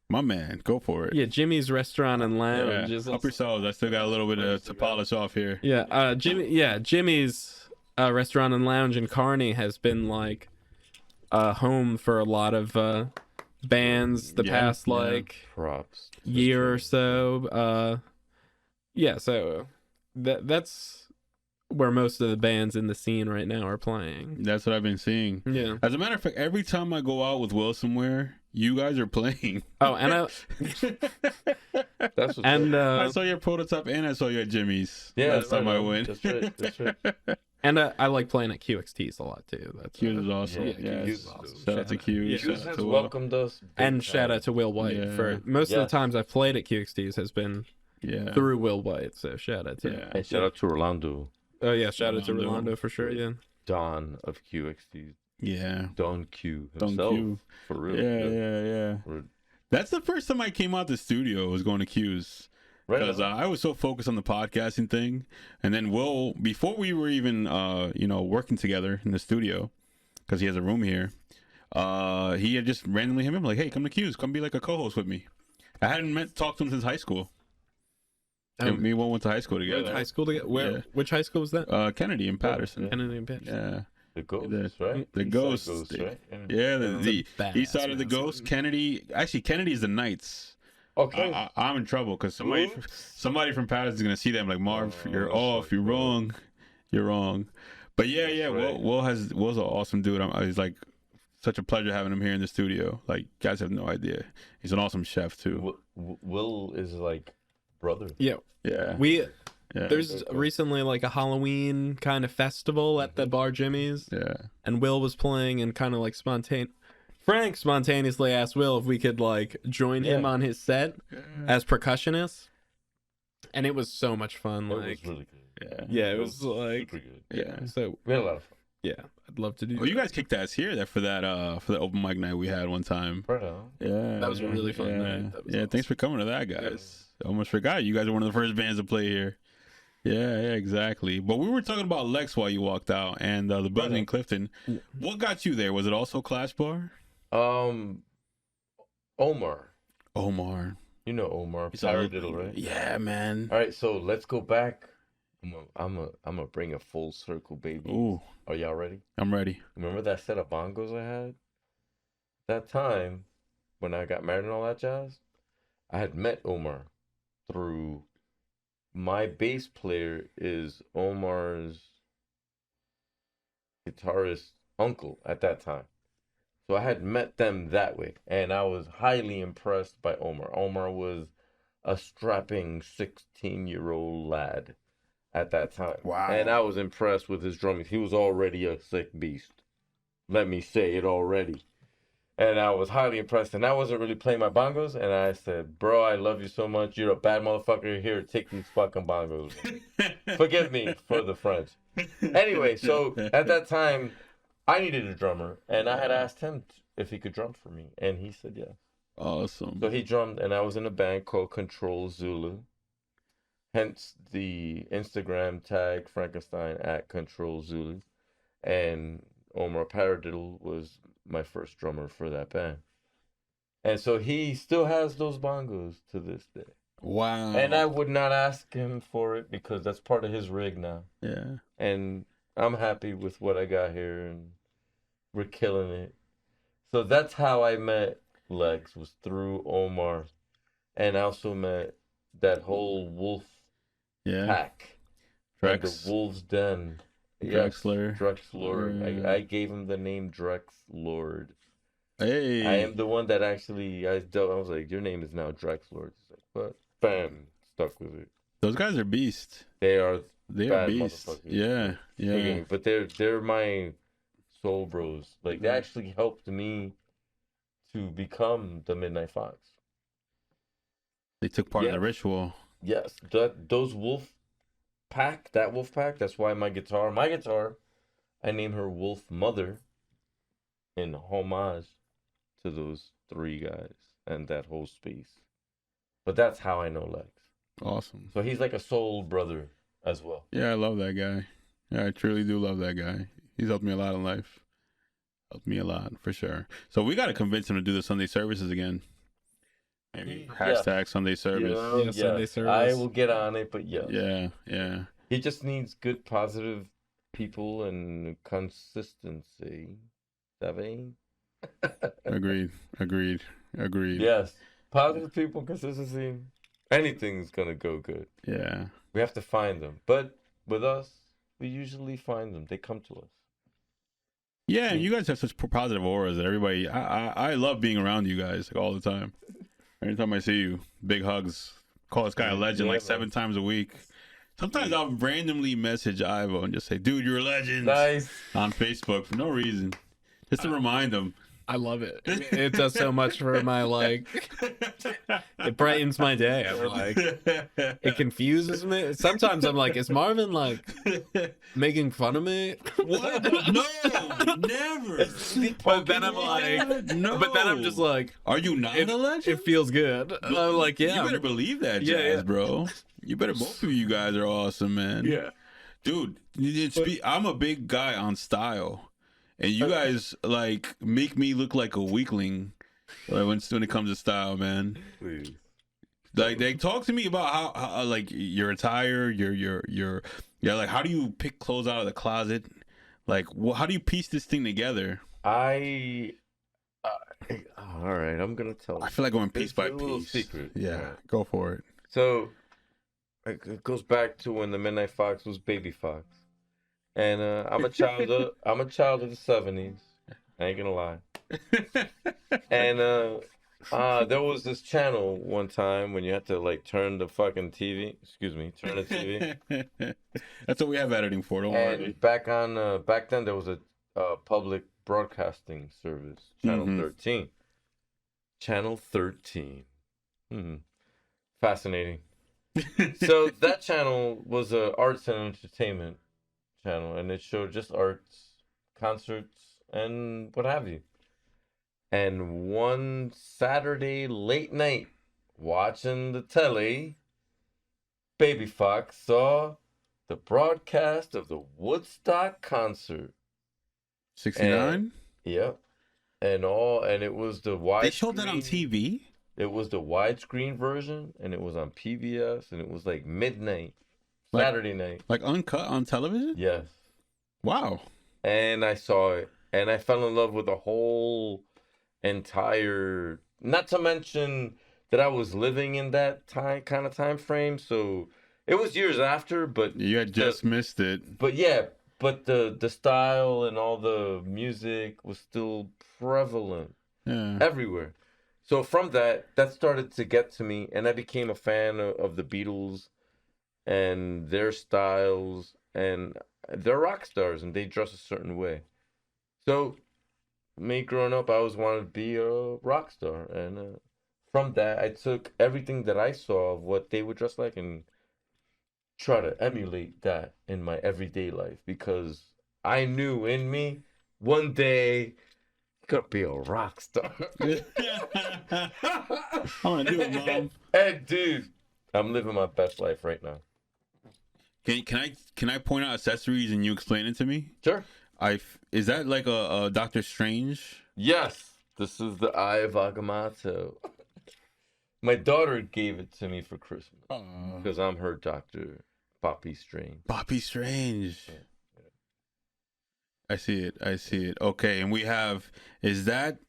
my man, go for it. yeah, Jimmy's Restaurant and Lounge is Help yourselves. I still got a little bit to polish off here. yeah. Jimmy's Restaurant and Lounge in Kearney has been like home for a lot of bands the past like Props. year or so. So that's where most of the bands in the scene right now are playing. That's what I've been seeing. Yeah. As a matter of fact, every time I go out with Will somewhere, you guys are playing. Oh, and That's what's and I saw your Prototype and I saw you at Jimmy's. Last time I went. That's right. and I like playing at QXT's a lot too. That's Q is awesome. Yeah, Yes. Q is awesome. Shout out to Q. Yeah. Shout out has to Will. welcomed us. and shout out to Will White Yeah. for most of the times I've played at QXT's has been Yeah. through Will White. So shout out to Yeah. And shout out to Orlando, Oh yeah, shout out to Rolando. Rolando for sure. Yeah. Don of QXT, Yeah. Don Q Don himself, Q. for real. Yeah. We're- That's the first time I came out the studio, was going to Q's. Right. Because I was so focused on the podcasting thing. And then Will, before we were even, working together in the studio, because he has a room here, he had just randomly hit me like, hey, come to Q's. Come be like a co-host with me. I hadn't talked to him since high school. Me and Will went to high school together. High school together. Where? Yeah. Which high school was that? Kennedy in Patterson. Kennedy and Patterson. Yeah. The Ghosts, right? The East Side Ghosts. right? Yeah, the badass east side of the man. Ghost. Kennedy. Actually, Kennedy's the Knights. Okay. I'm in trouble because somebody from Patterson is gonna see them like, Marv, you're off. You're wrong. You're wrong. But yeah, That's right. Will's an awesome dude. He's like such a pleasure having him here in the studio. Like, you guys have no idea. He's an awesome chef too. Will is like brother. Yeah, Yeah, we yeah, there's recently like a Halloween kind of festival at the bar Jimmy's, yeah. and Will was playing and kind of like Frank spontaneously asked Will if we could like join him Yeah. on his set as percussionist, and it was so much fun. It Like, was really good. yeah, it was like, super good. Yeah. so We had a lot of fun. yeah, I'd love to do. Oh, you that. guys kicked ass here for that open mic night we had one time. Right on. Yeah, That was a really fun yeah. night. That was Yeah, awesome. thanks for coming to that, guys. I almost forgot. You guys are one of the first bands to play here. Yeah, exactly. But we were talking about Lex while you walked out, and the building in Clifton. What got you there? Was it also Clash Bar? Omar. Omar. You know Omar. He's all- Paradiddle, right? Yeah, man. All right, so let's go back. I'm gonna bring a full circle, baby. Ooh, Are y'all ready? I'm ready. Remember that set of bongos I had? That time when I got married and all that jazz, I had met Omar through my bass player is Omar's guitarist uncle at that time. So I had met them that way, and I was highly impressed by Omar. Omar was a strapping 16-year-old lad at that time. Wow. And I was impressed with his drumming. He was already a sick beast. Let me say it already. And I was highly impressed. And I wasn't really playing my bongos. And I said, bro, I love you so much. You're a bad motherfucker. Here, take these fucking bongos. Forgive me for the French. Anyway, so at that time, I needed a drummer. And I had asked him if he could drum for me. And he said yes. Awesome. So he drummed. And I was in a band called Control Zulu. Hence the Instagram tag Frankenstein at Control Zulu. And Omar Paradiddle was my first drummer for that band. And so he still has those bongos to this day. Wow. And I would not ask him for it because that's part of his rig now. Yeah. And I'm happy with what I got here and we're killing it. So that's how I met Lex, was through Omar. And I also met that whole wolf pack. And the Wolf's Den. Drexler. Yes, Drexlord. I gave him the name Drexlord. Hey. I am the one that actually, I was like, your name is now Drexlord. He's like, what? Bam. Stuck with it. Those guys are beasts. They are bad beasts. motherfuckers. Yeah. Yeah. But they're my soul bros. Like, they actually helped me to become the Midnight Fox. They took part in the ritual. Yes. Those wolf pack, that's why my guitar, I name her Wolf Mother in homage to those three guys and that whole space. But that's how I know Lex. Awesome. So he's like a soul brother as well. Yeah, I love that guy. Yeah, I truly do love that guy. He's helped me a lot in life. Helped me a lot, for sure. So we got to convince him to do the Sunday services again. Maybe hashtag Sunday service. Sunday service. I will get on it, but yes. Yeah, yeah. He just needs good, positive people and consistency. Savvy? Agreed. Yes. Positive people, consistency. Anything's going to go good. Yeah. We have to find them. But with us, we usually find them. They come to us. Yeah, and you guys have such positive auras that everybody. I love being around you guys like all the time. Anytime I see you, big hugs. Call this guy a legend like 7 times a week. Sometimes I'll randomly message Ivo and just say, "Dude, you're a legend." Nice. On Facebook for no reason, just to remind him. I love it. It does so much for my it brightens my day. I'm like, it confuses me. Sometimes I'm like, is Marvin like making fun of me? What? No, never. But then I'm like, no. But then I'm just like, are you not a legend? It feels good. I'm like, yeah. You better believe that, Jazz, Yeah. bro. You better. Both of you guys are awesome, man. Yeah. Dude, I'm a big guy on style. And you guys like make me look like a weakling when it comes to style, man. Please. Like they talk to me about how like your attire, your like how do you pick clothes out of the closet? Like how do you piece this thing together? All right, I'm gonna tell you. I feel like going piece by It's a little piece. secret. Yeah, Right. go for it. So it goes back to when the Midnight Fox was Baby Fox, And I'm a child of the 70s. I ain't gonna lie. And there was this channel one time when you had to like turn the fucking TV. Excuse me, turn the TV. That's what we have editing for. Don't worry. And back then there was a public broadcasting service, Channel 13. Channel 13. Fascinating. So that channel was a arts and entertainment channel, and it showed just arts, concerts, and what have you. And one Saturday late night, watching the telly, Baby Fox saw the broadcast of the Woodstock concert. 69. Yep. And it was the widescreen. They showed that on TV. It was the widescreen version, and it was on PBS, and it was like midnight, Like- Saturday night. Like uncut on television. Yes. Wow. And I saw it, and I fell in love with the whole entire. Not to mention that I was living in that kind of time frame, so it was years after. But You had just missed it. But yeah, but the style and all the music was still prevalent Yeah. everywhere. So from that started to get to me, and I became a fan of the Beatles and their styles, and they're rock stars, and they dress a certain way. So me growing up, I always wanted to be a rock star, and from that, I took everything that I saw of what they would dress like and try to emulate that in my everyday life, because I knew in me one day gonna be a rock star. I'm gonna do it, Mom. And dude, I'm living my best life right now. Can I point out accessories and you explain it to me? Sure. Is that like a Doctor Strange? Yes, this is the Eye of Agamotto. My daughter gave it to me for Christmas because I'm her Dr. Poppy Strange. Poppy Strange. Yeah. I see it. Okay, and we have, is that,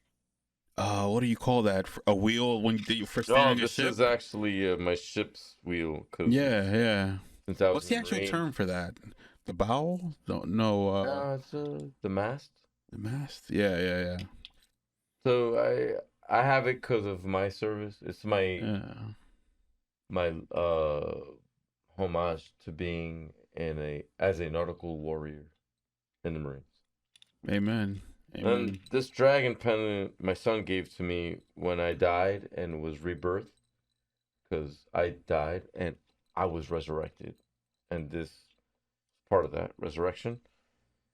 what do you call that? A wheel when you for steering a This ship? is actually my ship's wheel. Yeah. Since I was What's the in actual Marine. term for that? The bow? No, It's the mast. the mast. Yeah. So I have it because of my service. It's my homage to being as a nautical warrior in the Marines. Amen. And this dragon pendant my son gave to me when I died and was rebirthed, because I died and I was resurrected, and this part of that resurrection.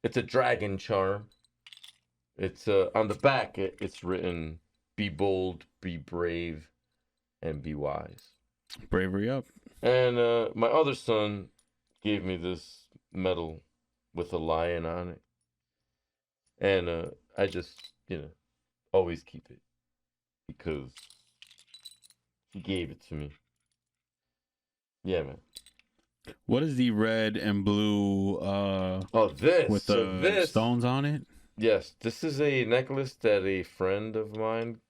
It's a dragon charm. It's on the back. It's written, "Be bold, be brave, and be wise." Bravery up. And my other son gave me this medal with a lion on it. And I just, always keep it because he gave it to me. Yeah, man. What is the red and blue This. with the stones on it? Yes, this is a necklace that a friend of mine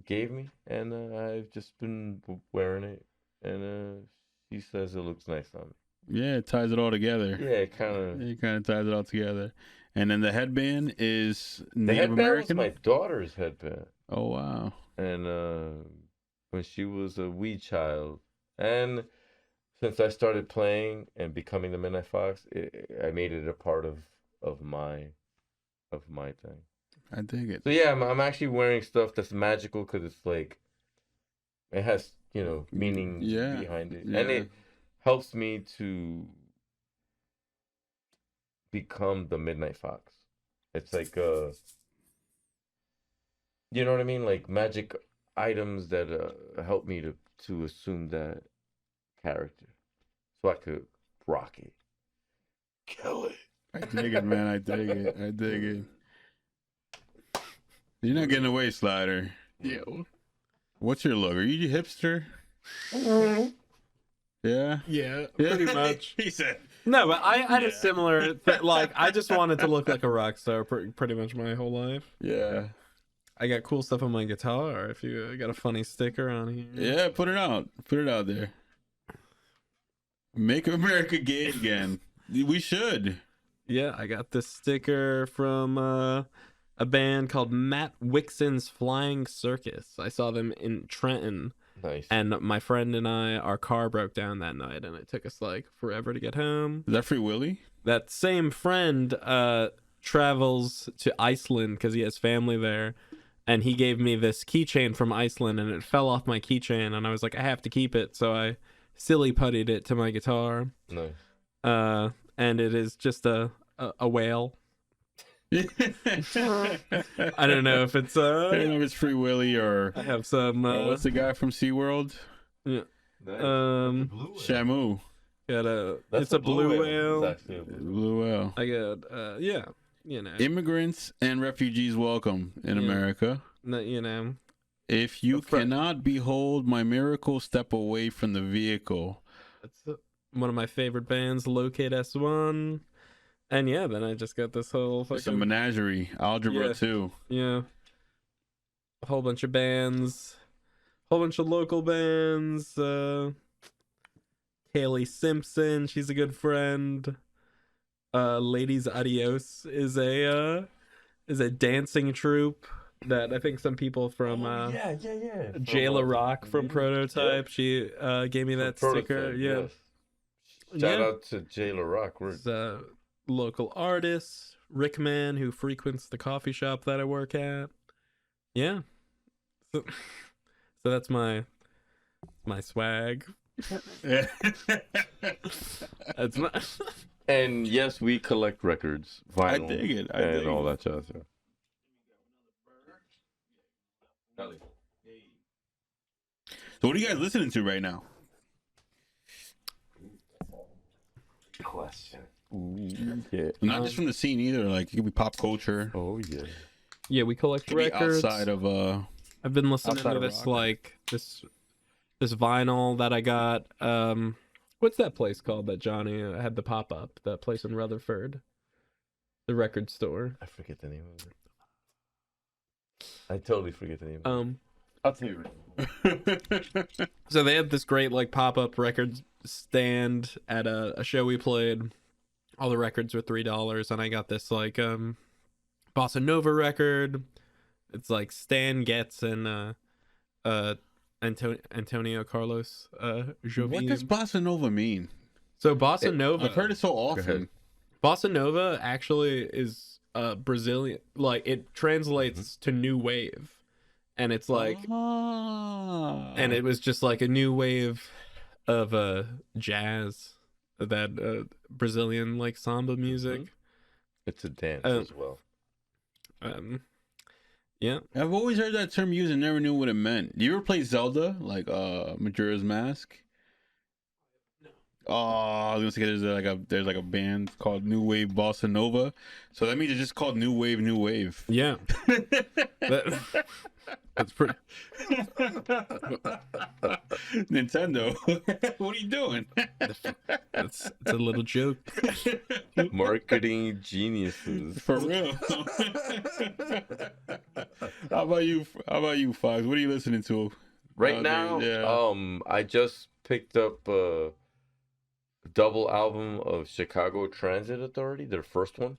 gave me, and I've just been wearing it, and she says it looks nice on me. Yeah, it ties it all together. Yeah, it kind of. It kind of ties it all together. And then the headband is The Native headband American. was my daughter's headband, Oh wow. and when she was a wee child, and since I started playing and becoming the Midnight Fox, I made it a part of my thing. I dig it. So yeah, I'm actually wearing stuff that's magical because it's like it has meaning behind it, and it helps me to become the Midnight Fox. It's like you know what I mean, like magic items that help me to assume that character, so I could rock it, kill it. I dig it, man. I dig it. You're not getting away, Slyder. Yeah. What's your look? Are you a hipster? Yeah. Yeah, pretty much. He said. No, but I had a similar like I just wanted to look like a rock star pretty much my whole life. Yeah. I got cool stuff on my guitar. If you got a funny sticker on here. Yeah, put it out. Put it out there. Make America gay again. We should. Yeah, I got this sticker from a band called Matt Wixon's Flying Circus. I saw them in Trenton. Nice. And my friend and I, our car broke down that night, and it took us like forever to get home. Is that Free Willy? That same friend travels to Iceland because he has family there, and he gave me this keychain from Iceland, and it fell off my keychain, and I was like, I have to keep it, so I silly puttied it to my guitar. Nice. And it is just a whale. I don't know if it's I don't know if it's Free Willy or I have some what's the guy from SeaWorld? yeah. Nice. Shamu. Got That's it's a blue It's whale. actually a blue Blue whale. I got yeah, you know. Immigrants and refugees welcome in Yeah. America. You know. If you cannot behold my miracle, step away from the vehicle. That's one of my favorite bands, Locate S1. And yeah, then I just got this whole It's a fucking menagerie. Algebra Yeah. too. yeah, a whole bunch of bands, whole bunch of local bands. Kaylee Simpson, she's a good friend. Ladies Adios is a dancing troupe that I think some people from yeah. Jayla Rock from Prototype. She gave me that sticker. Yeah. Shout out to Jayla Rock. We're It's a local artist, Rickman, who frequents the coffee shop that I work at. Yeah. So that's my swag. That's my and yes, we collect records, I vinyl, dig it. I and dig all it. that jazz. Yeah. So what are you guys listening to right now? Question. Ooh, yeah. Not just from the scene either. Like it could be pop culture. Oh yeah. yeah. We collect Could be records. outside of I've been listening outside to of this rock. like this vinyl that I got. What's that place called that Johnny had the pop up? That place in Rutherford, the record store. I forget the name of it. I totally forget the name. Of it. I'll tell you. So they had this great like pop up record stand at a show we played. All the records were $3, and I got this like Bossa Nova record. It's like Stan Getz and Antonio Carlos Jobim. What does bossa nova mean? So Bossa Nova, I've heard it so often. ahead. Bossa Nova actually is Brazilian. Like it translates to new wave, and it's like, and it was just like a new wave of jazz, that Brazilian like samba music. It's a dance Oh. as well. Yeah. I've always heard that term used and never knew what it meant. Do you ever play Zelda, like Majora's Mask? Oh, I was gonna say there's like a band called New Wave Bossa Nova, so that means it's just called New Wave, New Wave. Yeah. That's pretty. Nintendo, what are you doing? It's a little joke. Marketing geniuses. For real. How about you? Fox? What are you listening to? Right now, Yeah. I just picked up a double album of Chicago Transit Authority, their first one.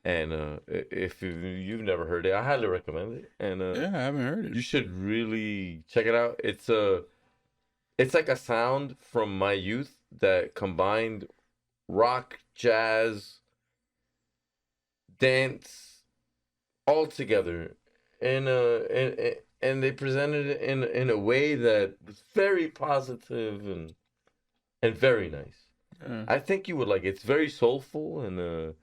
And if you've never heard it, I highly recommend it. And Yeah, I haven't heard you it. should really check it out. It's like a sound from my youth that combined rock, jazz, dance, all together, and they presented it in a way that was very positive and very nice. Yeah. I think you would like it. It's very soulful and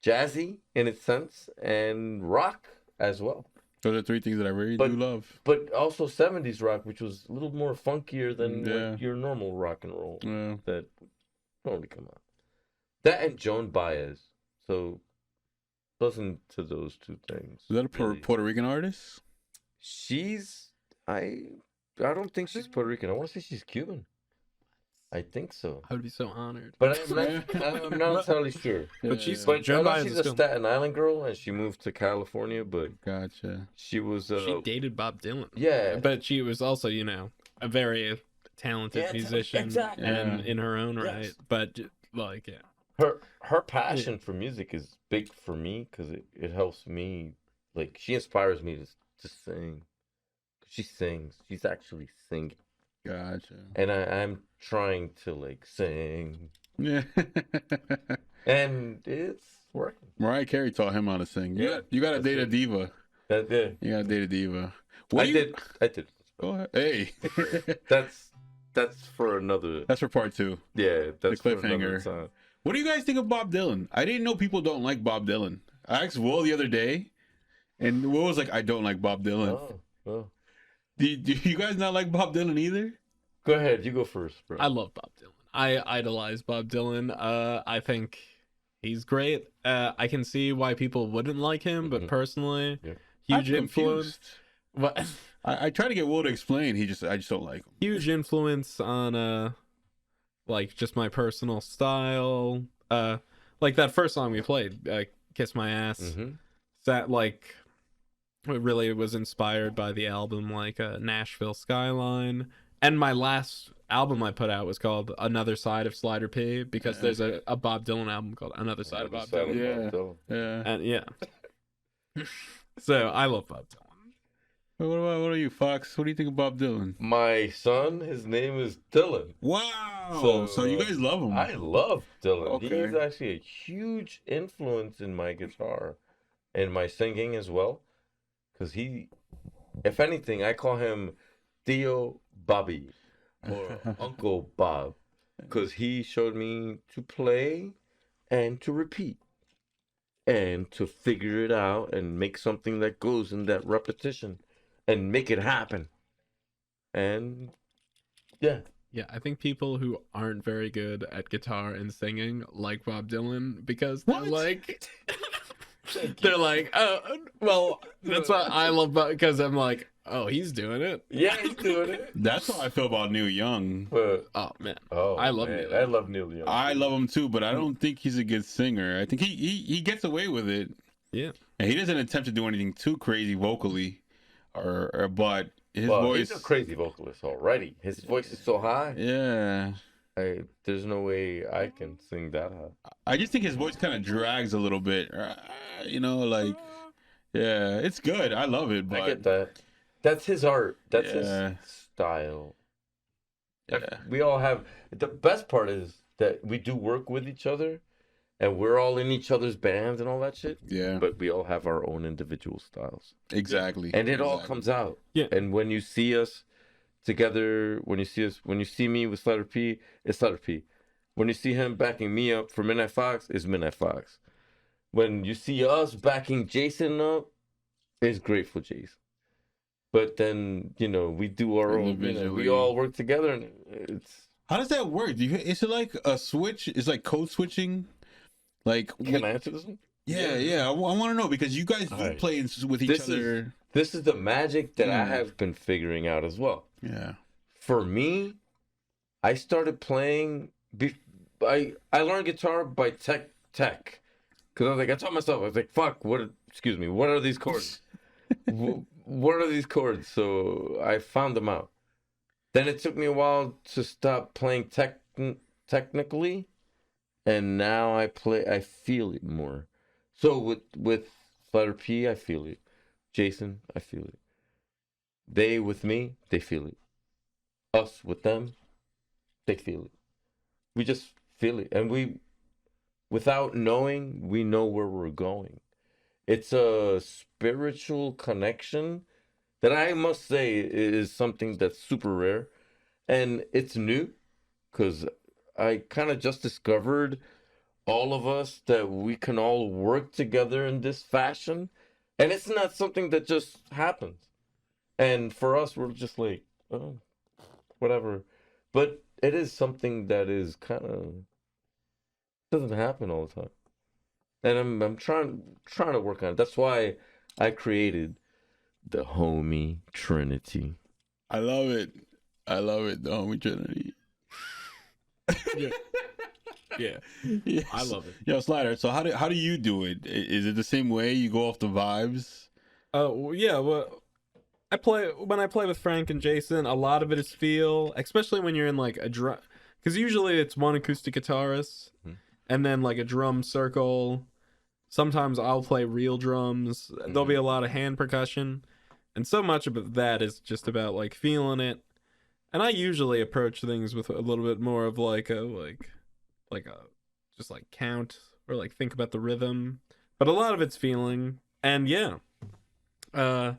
jazzy in its sense, and rock as well. Those are three things that I really But- do love. But also 70s rock, which was a little more funkier than Yeah. what your normal rock and roll Yeah. that normally come out. That and Joan Baez. So listen to those two things. Is that a Really. Puerto Rican artist? I don't think she's Puerto Rican. I want to say she's Cuban. I think so. I would be so honored. But I'm not entirely sure. But she's But I Joan know Baez she's is a cool. Staten Island girl, and she moved to California, but Gotcha. she was She dated Bob Dylan. yeah. But she was also, a very talented Yeah, musician exactly. and Yeah. in her own right. Yes. But like, yeah. her passion for music is big for me because it helps me. Like she inspires me to sing. She sings. She's actually singing, Gotcha. and I'm trying to like sing, Yeah. and it's working. Mariah Carey taught him how to sing. Yeah, You got to that's date a it. diva. That did. You got to date a diva. What I do you... did. I did. Go ahead. Hey. That's for another. That's for part 2. Yeah, that's The for another cliffhanger. time. What do you guys think of Bob Dylan? I didn't know people don't like Bob Dylan. I asked Will the other day, and Will was like, I don't like Bob Dylan. Oh. Do you guys not like Bob Dylan either? Go ahead. You go first, bro. I love Bob Dylan. I idolize Bob Dylan. I think he's great. I can see why people wouldn't like him, but personally, Yeah. huge I'm influence. confused. What? I try to get Will to explain. I just don't like him. Huge influence on like just my personal style. Like that first song we played, "Kiss My Ass." Mm-hmm. That like it really was inspired by the album like Nashville Skyline. And my last album I put out was called Another Side of Slyder P because there's a Bob Dylan album called Another Side of Bob Dylan. Yeah. And yeah. So I love Bob Dylan. What are you, Fox? What do you think of Bob Dylan? My son, his name is Dylan. Wow. So you guys love him. I love Dylan. Okay. He's actually a huge influence in my guitar and my singing as well. Because he, if anything, I call him Theo Bobby or Uncle Bob. Because he showed me to play and to repeat and to figure it out and make something that goes in that repetition and make it happen. And yeah. Yeah, I think people who aren't very good at guitar and singing like Bob Dylan because they're like they're like, oh, well, that's what I love about because I'm like, oh, he's doing it. Yeah, he's doing it. That's how I feel about Neil Young. But, Oh man, I love man, Neil. I love Neil Young. I love him too, but I don't think he's a good singer. I think he gets away with it. Yeah, And he doesn't attempt to do anything too crazy vocally, but his well, voice. he's a crazy vocalist already. His voice is so high. Yeah. There's no way I can sing that high. I just think his voice kind of drags a little bit. You know, like, yeah, it's good. I love it, but I get that. That's his art. That's Yeah. his style. yeah. We all have. The best part is that we do work with each other, and we're all in each other's bands and all that shit. Yeah. But we all have our own individual styles, Exactly. and it all Exactly. comes out. Yeah. And when you see us together, when you see me with Slyder P, it's Slyder P. When you see him backing me up for Midnight Fox, it's Midnight Fox. When you see us backing Jason up, it's Grateful Jason. But then, we do our own, we Individually. all work together, and it's. How does that work? Is it like a switch? It's like code switching? Like, Can I answer this one? yeah. I want to know because you guys do Alright. play with each other. This is the magic that I Mm. have been figuring out as well. Yeah. For me, I started playing. I learned guitar by tech, because I taught myself. I was like, "Fuck, what are these chords? What are these chords?" So I found them out. Then it took me a while to stop playing technically, and now I feel it more. So with Slyder P, I feel it. Jason, I feel it. They with me, they feel it. Us with them, they feel it. We just feel it. And without knowing, we know where we're going. It's a spiritual connection that I must say is something that's super rare. And it's new because I kind of just discovered all of us that we can all work together in this fashion. And it's not something that just happens. And for us, we're just like, oh, whatever. But it is something that is kind of doesn't happen all the time. And I'm trying to work on it. That's why I created the Homie Trinity. I love it. The homie Trinity. yeah, Yes. I love it. Yo, Slyder, so how do you do it? Is it the same way? You go off the vibes? Yeah. Well, when I play with Frank and Jason, a lot of it is feel, especially when you're in like a drum, because usually it's one acoustic guitarist, and then like a drum circle. Sometimes I'll play real drums. There'll be a lot of hand percussion, and so much of that is just about like feeling it. And I usually approach things with a little bit more of like a just like count or like think about the rhythm, but a lot of it's feeling. And yeah, I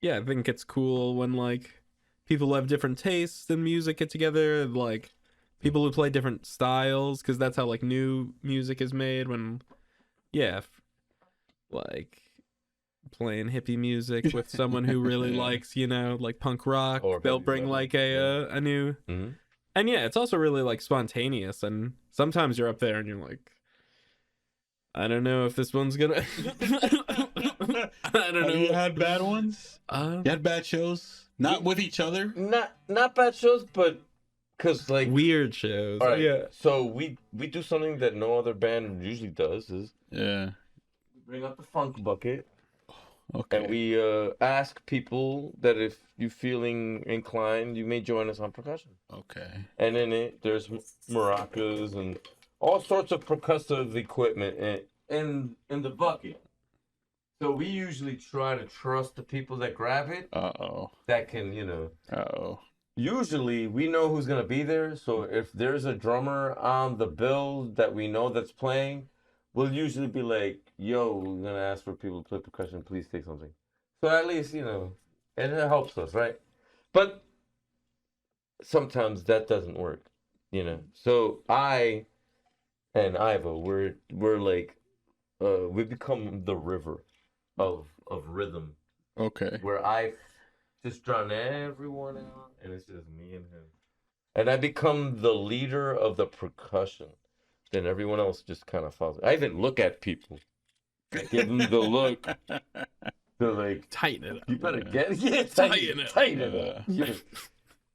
think it's cool when like people who have different tastes in music get together, like people who play different styles, because that's how like new music is made. When like playing hippie music with someone who really likes, like punk rock, Or they'll heavy bring metal. like a new. Mhm. And yeah, it's also really like spontaneous, and sometimes you're up there and you're like, I don't know if this one's gonna. I don't know. Have you had bad ones? Uh, You had bad shows? Not with each other? Not bad shows, but because like weird shows. all right, Yeah. So we do something that no other band usually does is Yeah. we bring out the funk bucket Okay. and we ask people that if you feeling inclined, you may join us on percussion. Okay. And in it, there's maracas and all sorts of percussive equipment in the bucket. So we usually try to trust the people that grab it Uh-oh. that can, Uh-oh. usually we know who's going to be there. So if there's a drummer on the bill that we know that's playing, we'll usually be like, yo, we're going to ask for people to play percussion. Please take something. So at least, and it helps us, right? But sometimes that doesn't work, So I and Ivo, we're like, we become the river of rhythm, Okay. where I just drown everyone out, and it's just me and him. And I become the leader of the percussion. Then everyone else just kind of follows. I even look at people. I give them the look. They're like, Tighten it up. you better get it. Yeah, Tighten it. tighten it up. Yeah.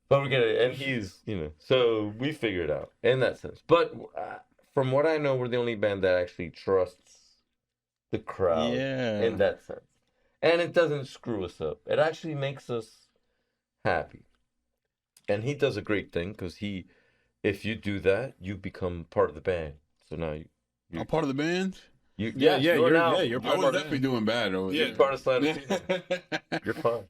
But we get it. And he's, so we figure it out in that sense. But from what I know, we're the only band that actually trusts the crowd in that sense. And it doesn't screw us up. It actually makes us happy. And he does a great thing because if you do that, you become part of the band. So now I'm part of the band? you're you're I part was of definitely doing bad over You're there. part of Slyder P. You're fine.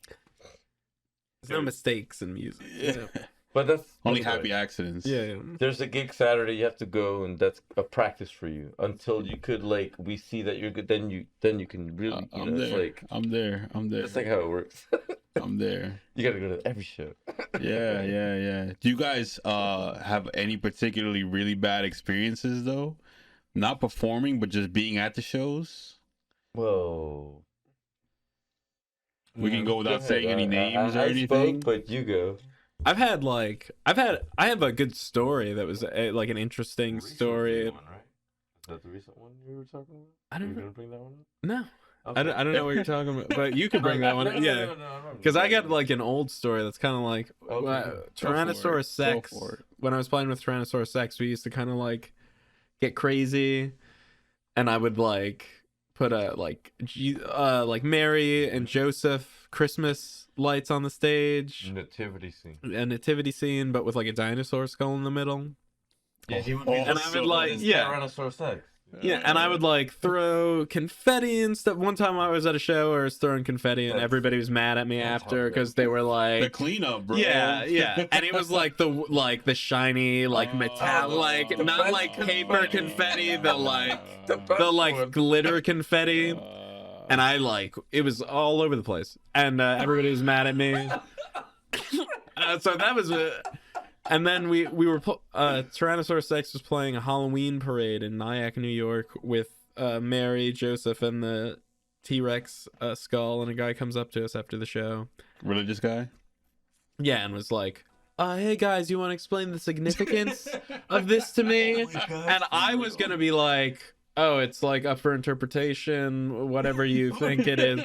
There's no mistakes in music. Yeah. But that's Only that's happy accidents. Yeah. There's a gig Saturday you have to go, and that's a practice for you until you could we see that you're good. Then you can really I'm it's there. like I'm there. that's like how it works. I'm there. You gotta go to every show. Yeah. Do you guys have any particularly really bad experiences though? Not performing, but just being at the shows? Whoa. We can go without saying any names or I anything. spoke, but you go. I have a good story that was like an interesting story. One, right? Is that the recent one you were talking about? I don't You know. gonna bring that one up? No, Okay. I don't know what you're talking about, but you could bring that one. No, up. Yeah, no, because I got like an old story that's kind of like Okay. Tyrannosaurus Sex. Go for it. When I was playing with Tyrannosaurus Sex, we used to kind of like get crazy, and I would like put like Mary and Joseph Christmas lights on the stage, Nativity scene. a nativity scene, but with like a dinosaur skull in the middle. Yeah, he would And I would like, yeah. Tyrannosaurus Rex. Yeah, and I would like throw confetti and stuff. One time I was at a show where I was throwing confetti, and everybody was mad at me after because they were The like, cleanup, bro. yeah, and it was like the shiny metal, not like paper confetti, the glitter confetti, and I it was all over the place, and everybody was mad at me. So that was and then we were Tyrannosaurus Rex was playing a Halloween parade in Nyack, New York, with Mary, Joseph, and the T-Rex skull, and a guy comes up to us after the show. Religious guy? Yeah, and was like, hey guys, you want to explain the significance of this to me? And I was gonna be like, oh, it's like up for interpretation, whatever you think it is.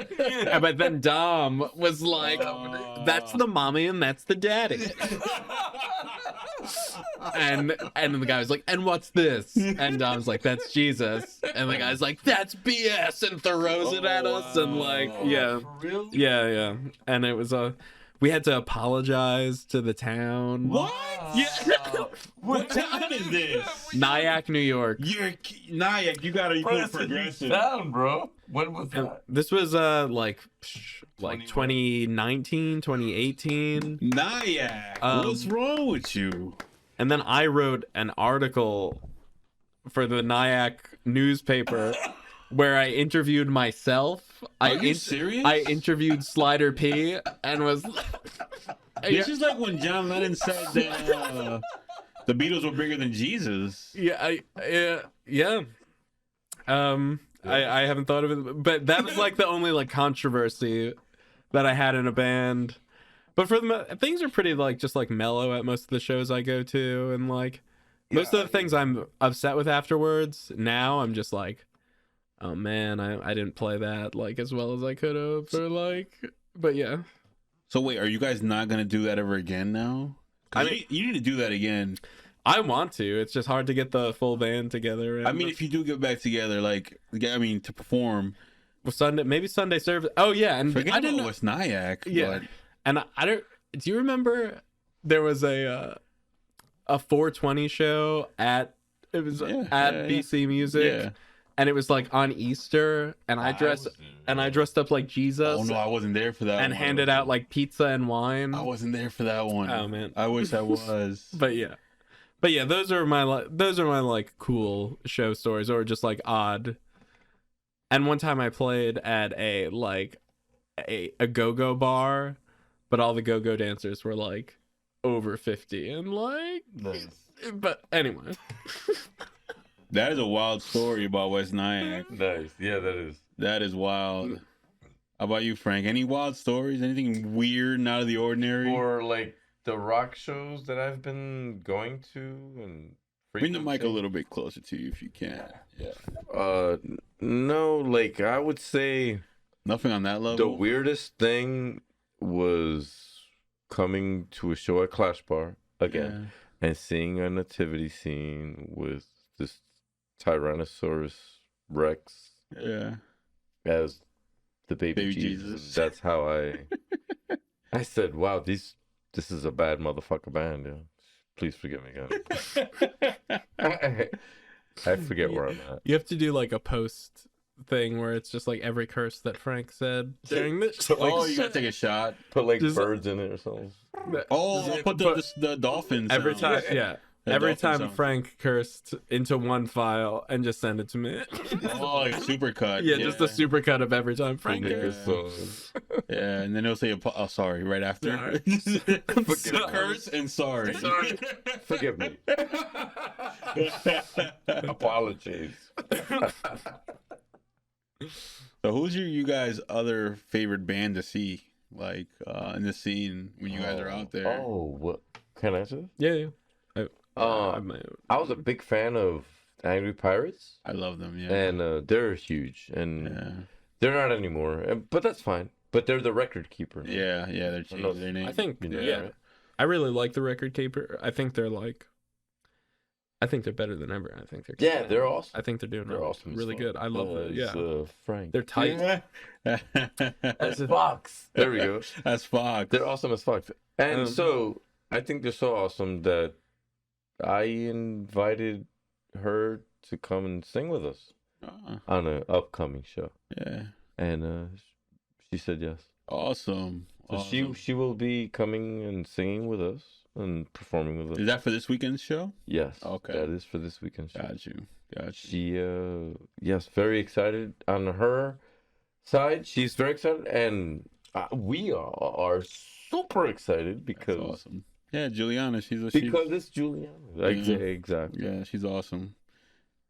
But then Dom was like, that's the mommy and that's the daddy. And the guy was like, and what's this? And Dom's like, that's Jesus. And the guy's like, that's BS, and throws it at us, and like, yeah. For real? Yeah. And it was we had to apologize to the town. What? Yeah. What town is this? Nyack, New York. You're Nyack. You gotta Bro, be that's a huge progressive. town, bro. When was And that? this was like 2019, 2018. Nyack. Um, What's wrong with you? And then I wrote an article for the Nyack newspaper where I interviewed myself. Are you serious? I interviewed Slyder P and was. This is like when John Lennon said that the Beatles were bigger than Jesus. Yeah, yeah. I haven't thought of it, but that was like the only like controversy that I had in a band. But for the things are pretty like just like mellow at most of the shows I go to, and like most of the things I'm upset with afterwards. Now I'm just like, oh man, I didn't play that like as well as I could have, or like, but yeah. So wait, are you guys not gonna do that ever again now? I mean, you need to do that again. I want to. It's just hard to get the full band together. And I mean, if you do get back together, like, I mean, to perform. Sunday, maybe Sunday service. Oh yeah, and Forget I about didn't know. West Nyack. Yeah, But and I don't. Do you remember there was a 420 show at BC Music, yeah. and it was like on Easter, and I dressed up like Jesus. Oh no, I wasn't there for that. And one. handed out like pizza and wine. I wasn't there for that one. Oh man, I wish I was. But yeah, those are my like cool show stories, or just like odd. And one time I played at a go-go bar, but all the go-go dancers were like over 50 and like Nice. But anyway. That is a wild story about West Nyack. Nice. Yeah, that is. That is wild. How about you, Frank? Any wild stories? Anything weird and out of the ordinary? Or like the rock shows that I've been going to and Bring the mic a little bit closer to you if you can. Yeah. No, like I would say Nothing on that level. the weirdest thing was coming to a show at Clash Bar again and seeing a nativity scene with this Tyrannosaurus Rex Yeah. as the baby Jesus. Jesus. That's how I said, wow, this is a bad motherfucker band. Yeah. Please forgive me, guys. I forget where I'm at. You have to do like a post thing where it's just like every curse that Frank said during this. Oh, you gotta take a shot. Put like Just- birds in it or something. Oh, I'll put the dolphins Every time, yeah. The Every dolphin time sound. Frank cursed into one file and just send it to me. Oh, like a super cut. Yeah, just a super cut of every time Frank Yeah. cursed. Yeah, and then he'll say, "Oh, sorry," right after. Sorry. Curse and sorry. Forgive me. Apologies. So, who's you guys' other favorite band to see, like in the scene when you guys are out there? Oh, what? Can I answer? Yeah. I have my own. I was a big fan of Angry Pirates, I love them. Yeah. and they're huge, and Yeah. they're not anymore. But that's fine. But they're the record keeper. Yeah. They're changing their name. I think, You know, yeah. right? I really like the record keeper. I think they're better than ever. I think they're Yeah, they're awesome. I think they're doing They're awesome. as really fuck. good. I love it. Yeah. Frank. They're tight. As Fox. There we go. That's Fox. They're awesome as fuck. And Um, so I think they're so awesome that I invited her to come and sing with us on an upcoming show, Yeah. and she said yes. Awesome. So Awesome. she will be coming and singing with us and performing with us. Is that for this weekend's show? Yes. Okay. That is for this weekend show. Got you. She yes, very excited on her side. She's very excited, and we are super excited That's because awesome. Yeah, Juliana. She's it's Juliana. Yeah. Exactly. yeah, she's awesome.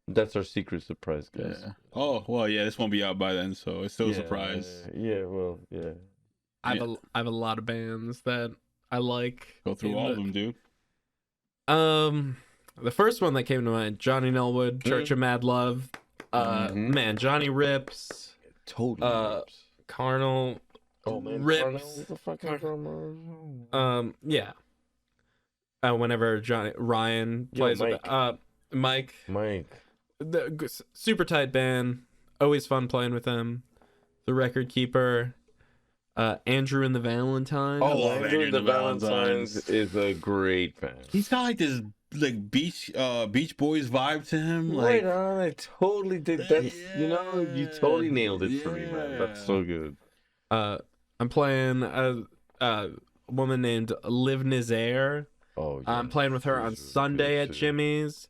That's our secret surprise, guys. Yeah. Oh well, yeah. This won't be out by then, so it's still a surprise. Yeah, well, yeah. I have a lot of bands that I like. Go through all of them, dude. The first one that came to mind, Johnny Nelwood, Church of Mad Love. Mhm. Man, Johnny Rips, Totally. Carnal. Oh man, Rips. Carnell's the fucking drummer. Yeah. Whenever Ryan plays with Mike, super tight band, always fun playing with them. The Record Keeper, Andrew and the Valentines. I Oh, love Andrew Andrew the the Valentines. Valentines is a great band. He's got like this like Beach Boys vibe to him. Right Like on, I totally did that. You totally nailed it for me, man. That's so good. I'm playing a woman named Liv Nazaire. Oh, yeah. I'm playing with her on She's really Sunday good, at too. Jimmy's.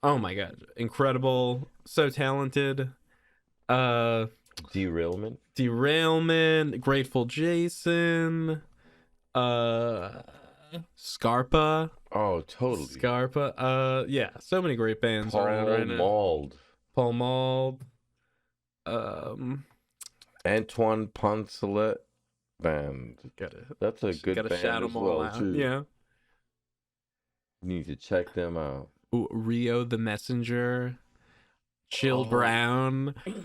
Oh my god, incredible, so talented. Derailment. Derailment, Grateful Jason, Scarpa. Oh, totally. Scarpa. Yeah, so many great bands around Paul right now. Mauld. Paul Mauld. Antoine Poncelet band. That's a good gotta band shout as them all well, out. too. Yeah. You need to check them out. Ooh, Rio the Messenger, Chill Oh. Brown. keep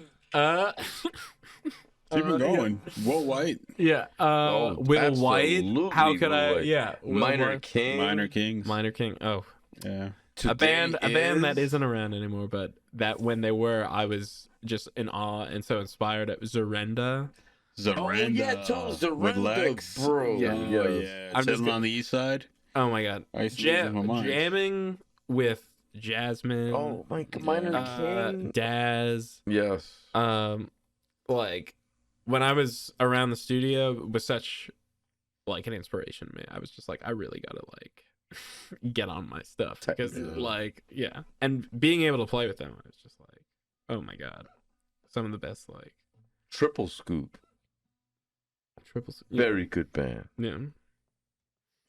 it going. Whoa, White. Yeah. Will White. How absolutely could Will I? White. Yeah. Will Minor White. King. Minor Kings. Minor King. Oh, Yeah. a band that Today isn't around anymore, but that when they were, I was just in awe and so inspired. It was Zorenda. Zorenda. Oh, yeah, totally. with Zorenda, Lex. bro. Yeah. Oh, Yes. yeah. I'm just Settling on the east side. Oh my god. I used to lose my mind. Jamming with Jasmine. Oh, my God. Minor King. Daz. Yes. Like when I was around the studio, it was such like an inspiration to me. I was just like, I really gotta like get on my stuff because like and being able to play with them, I was just like, oh my god, some of the best like Triple Scoop. triples. Very good band. Yeah.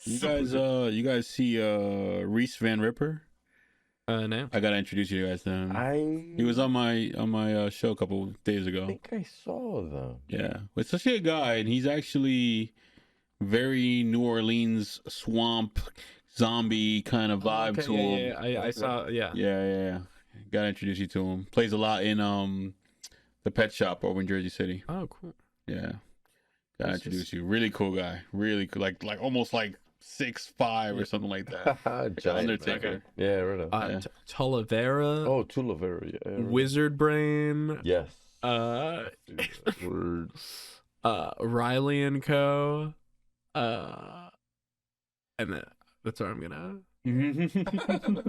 You guys see Reese Van Ripper? No. I gotta introduce you guys to him. He was on my show a couple days I ago. think I saw them. Yeah, but such a guy, and he's actually very New Orleans swamp zombie kind of vibe to him. Yeah, I saw. Yeah. Yeah. Gotta introduce you to him. Plays a lot in the pet shop over in Jersey City. Oh, cool. Yeah, gotta introduce you. Really cool guy. Really cool. Like almost like 6'5" or something like that. Giant Undertaker. man. Yeah, right on. Yeah. Talavera. Oh, Tulavera. Yeah. Right. Wizard Brain. Yes. Word. Riley and Co. And that's where I'm gonna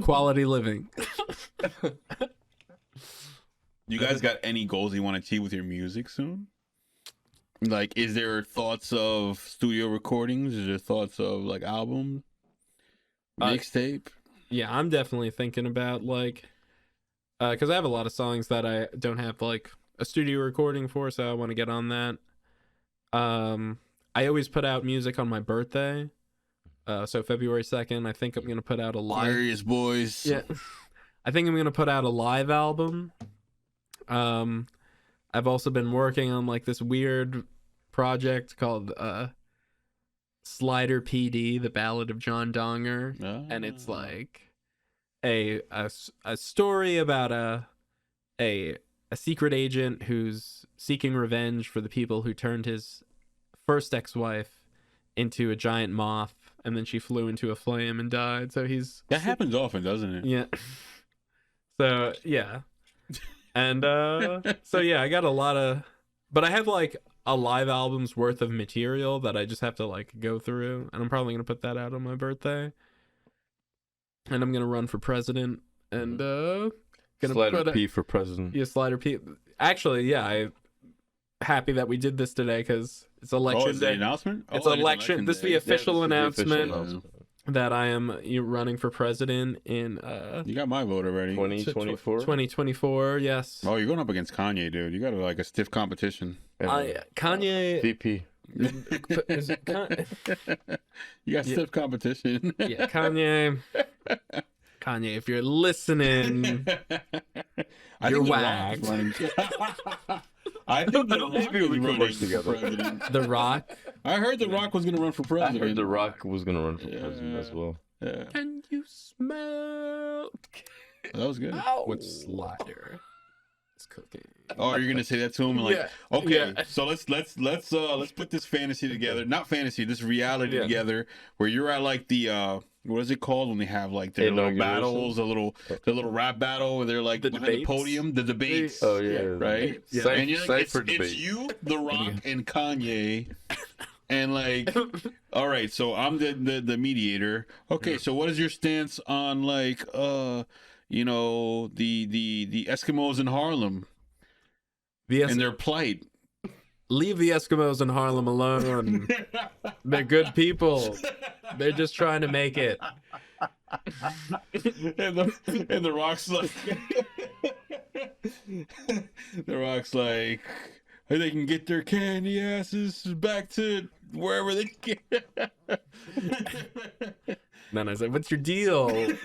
quality living. You guys got any goals you want to achieve with your music soon? Like, is there thoughts of studio recordings? Is there thoughts of like album, mixtape? Yeah, I'm definitely thinking about like, because I have a lot of songs that I don't have like a studio recording for, so I want to get on that. I always put out music on my birthday. So February 2nd, I think I'm gonna put out a live. Aquarius Boys. Yeah, I think I'm gonna put out a live album. I've also been working on like this weird project called Slyder PD, the Ballad of John Donger, and it's like a story about a secret agent who's seeking revenge for the people who turned his first ex-wife into a giant moth, and then she flew into a flame and died. So that happens often, doesn't it? Yeah. So yeah. And so yeah, I got a lot of, but I have like a live album's worth of material that I just have to like go through, and I'm probably gonna put that out on my birthday. And I'm gonna run for president, and gonna Slyder P for president. Yeah, Slyder P. Actually, yeah, I'm happy that we did this today because it's election is day. the announcement? It's It is election. This is the day. official announcement announcement. that I am running for president in You got my vote already. 2024. 2024. Yes. Oh, you're going up against Kanye, dude. You got like a stiff competition. Kanye. VP. Is it You got stiff competition. Yeah, Kanye. Kanye, if you're listening, you're whack. I think The Rock was we could work running together. for president. The Rock. I heard The Rock was going to run for I president. heard The Rock was gonna run for president as well. Yeah, Can you smell that was good. what Slyder is cooking? Oh, you're gonna say that to him? Like, Yeah. okay, Yeah. so let's put this fantasy together. Not fantasy, this reality Yeah. together. Where you're at like the what is it called when they have like their little Inauguration? battles, the little rap battle where they're like The behind the debates? podium, the debates. Oh yeah, Right? Yeah. And you're like, Cypher it's debate. you, The Rock, and Kanye And like, all right, so I'm the mediator. Okay, so what is your stance on like you know, the Eskimos in Harlem The and their plight? Leave the Eskimos in Harlem alone. They're good people. They're just trying to make it. And the Rock's like the Rock's like they can get their candy asses back to wherever they get. Then I said, "What's your deal?" And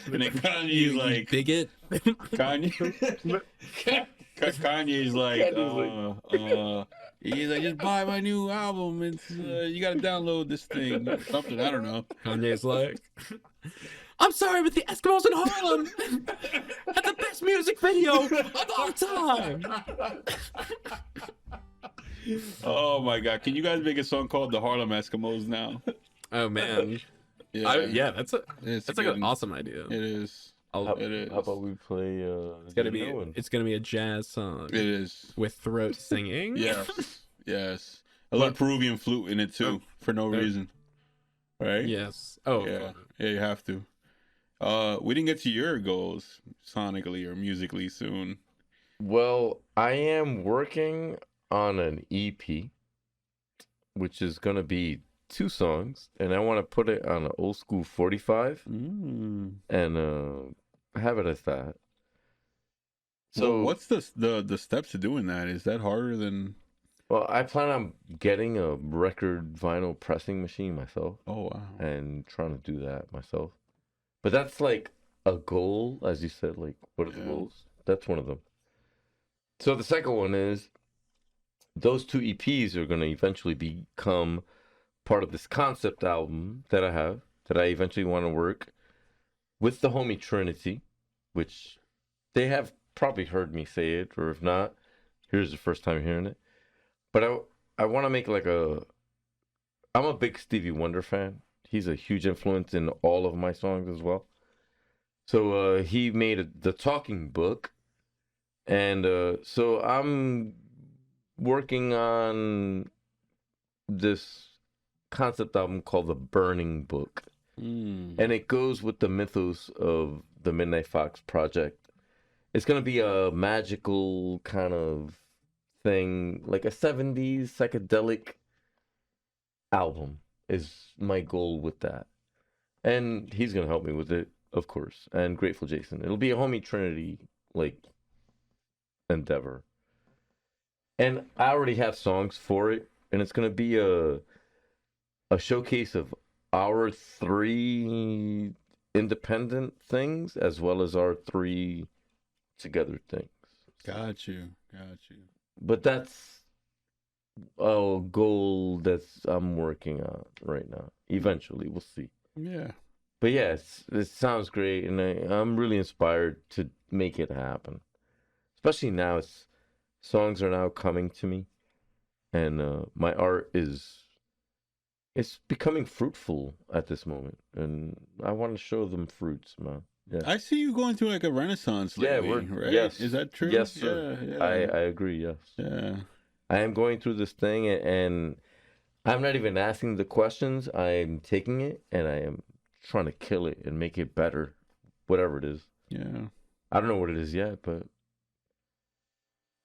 then Kanye's like, bigot. Kanye's like, he's like, just buy my new album. It's you gotta download this thing, something. I don't know. Kanye's like, "I'm sorry, but the Eskimos in Harlem had the best music video of all time." Oh my god! Can you guys make a song called "The Harlem Eskimos" now? Oh man, Yeah, that's it's like an awesome idea. It is. I'll- It is. How about we play? It's gonna be a jazz song It is. with throat singing. Yes. Yes. A little Peruvian flute in it too, for no reason. Right? Yes. Oh. Yeah. Yeah, you have to. We didn't get to your goals sonically or musically soon. Well, I am working on an EP, which is gonna be 2 songs, and I want to put it on an old school 45 and have it as that. So what's the steps to doing that? Is that harder than? Well, I plan on getting a record vinyl pressing machine myself Oh wow. and trying to do that myself. But that's like a goal, as you said, like what are the Yeah. goals? That's one of them. So the second one is those 2 EPs are going to eventually become part of this concept album that I have, that I eventually want to work with the homie Trinity, which they have probably heard me say it, or if not, here's the first time hearing it. But I want to make like I'm a big Stevie Wonder fan. He's a huge influence in all of my songs as well. So he made the talking book, and so I'm working on this concept album called The Burning Book. And it goes with the mythos of the Midnight Fox project. It's going to be a magical kind of thing, like a 70s psychedelic album is my goal with that. And he's going to help me with it, of course. And Grateful Jason. It'll be a homie Trinity, like, endeavor. And I already have songs for it. And it's going to be a showcase of our 3 independent things as well as our 3 together things. Got you. But that's a goal that's I'm working on right now. Eventually, we'll see. Yeah. But yes, it sounds great, and I'm really inspired to make it happen. Especially now, songs are now coming to me, and my art it's becoming fruitful at this moment, and I want to show them fruits, man. Yeah. I see you going through like a renaissance lately, right? Yes. Is that true? Yes, sir. Yeah. I agree, yes. Yeah. I am going through this thing, and I'm not even asking the questions. I'm taking it, and I am trying to kill it and make it better, whatever it is. Yeah. I don't know what it is yet, but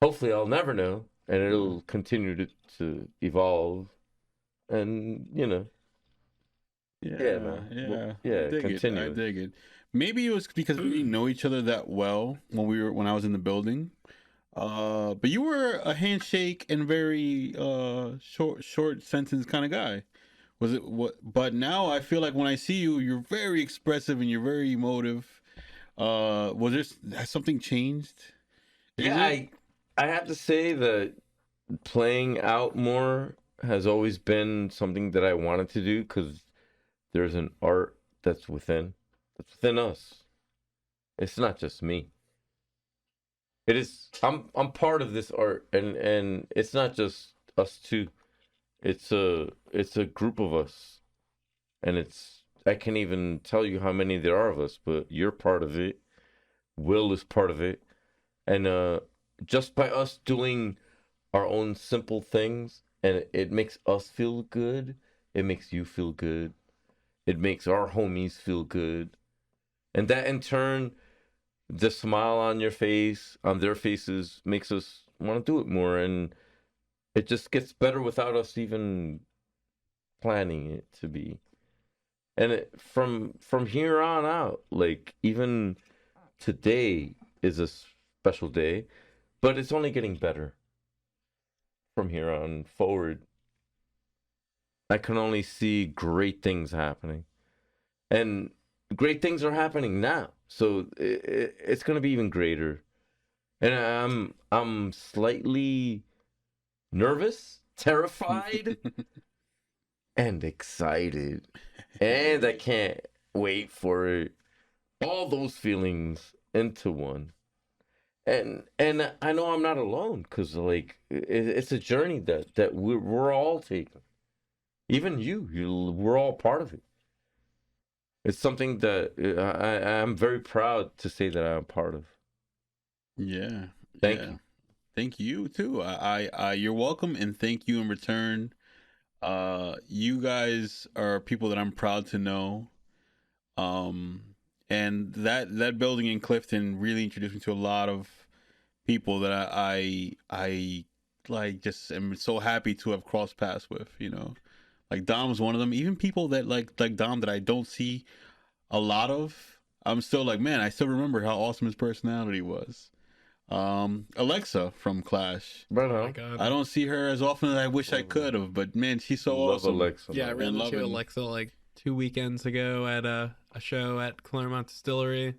hopefully I'll never know, and it'll continue to evolve, and Yeah, man. yeah, Well, yeah, continue. I dig it. Maybe it was because we didn't know each other that well when I was in the building. But you were a handshake and very short sentence kind of guy. Was it what? But now I feel like when I see you, you're very expressive and you're very emotive. Has something changed? I have to say that playing out more has always been something that I wanted to do, because there's an art that's within us. It's not just me. It is. I'm part of this art, and it's not just us two. It's a group of us, and I can't even tell you how many there are of us, but you're part of it. Will is part of it, and just by us doing our own simple things, and it makes us feel good. It makes you feel good. It makes our homies feel good. And that in turn, the smile on your face, on their faces, makes us want to do it more. And it just gets better without us even planning it to be. And from here on out, like even today is a special day, but it's only getting better from here on forward. I can only see great things happening, and great things are happening now. So it's gonna be even greater, and I'm slightly nervous, terrified, and excited, and I can't wait for it. All those feelings into one. And I know I'm not alone, because like it's a journey that we're all taking. Even we're all part of it. It's something that I'm very proud to say that I'm part of. Yeah. Thank yeah. you. Thank you too. You're welcome, and thank you in return. You guys are people that I'm proud to know. And that building in Clifton really introduced me to a lot of people that I like, just am so happy to have crossed paths with. Like Dom's one of them. Even people that like Dom that I don't see a lot of, I'm still like, man, I still remember how awesome his personality was. Alexa from Clash. Right Oh my on. god. I don't see her as often as I wish I could have, but man, she's so Love awesome. Alexa. Yeah, I man. ran into loving- Alexa like 2 weekends ago at a show at Claremont Distillery.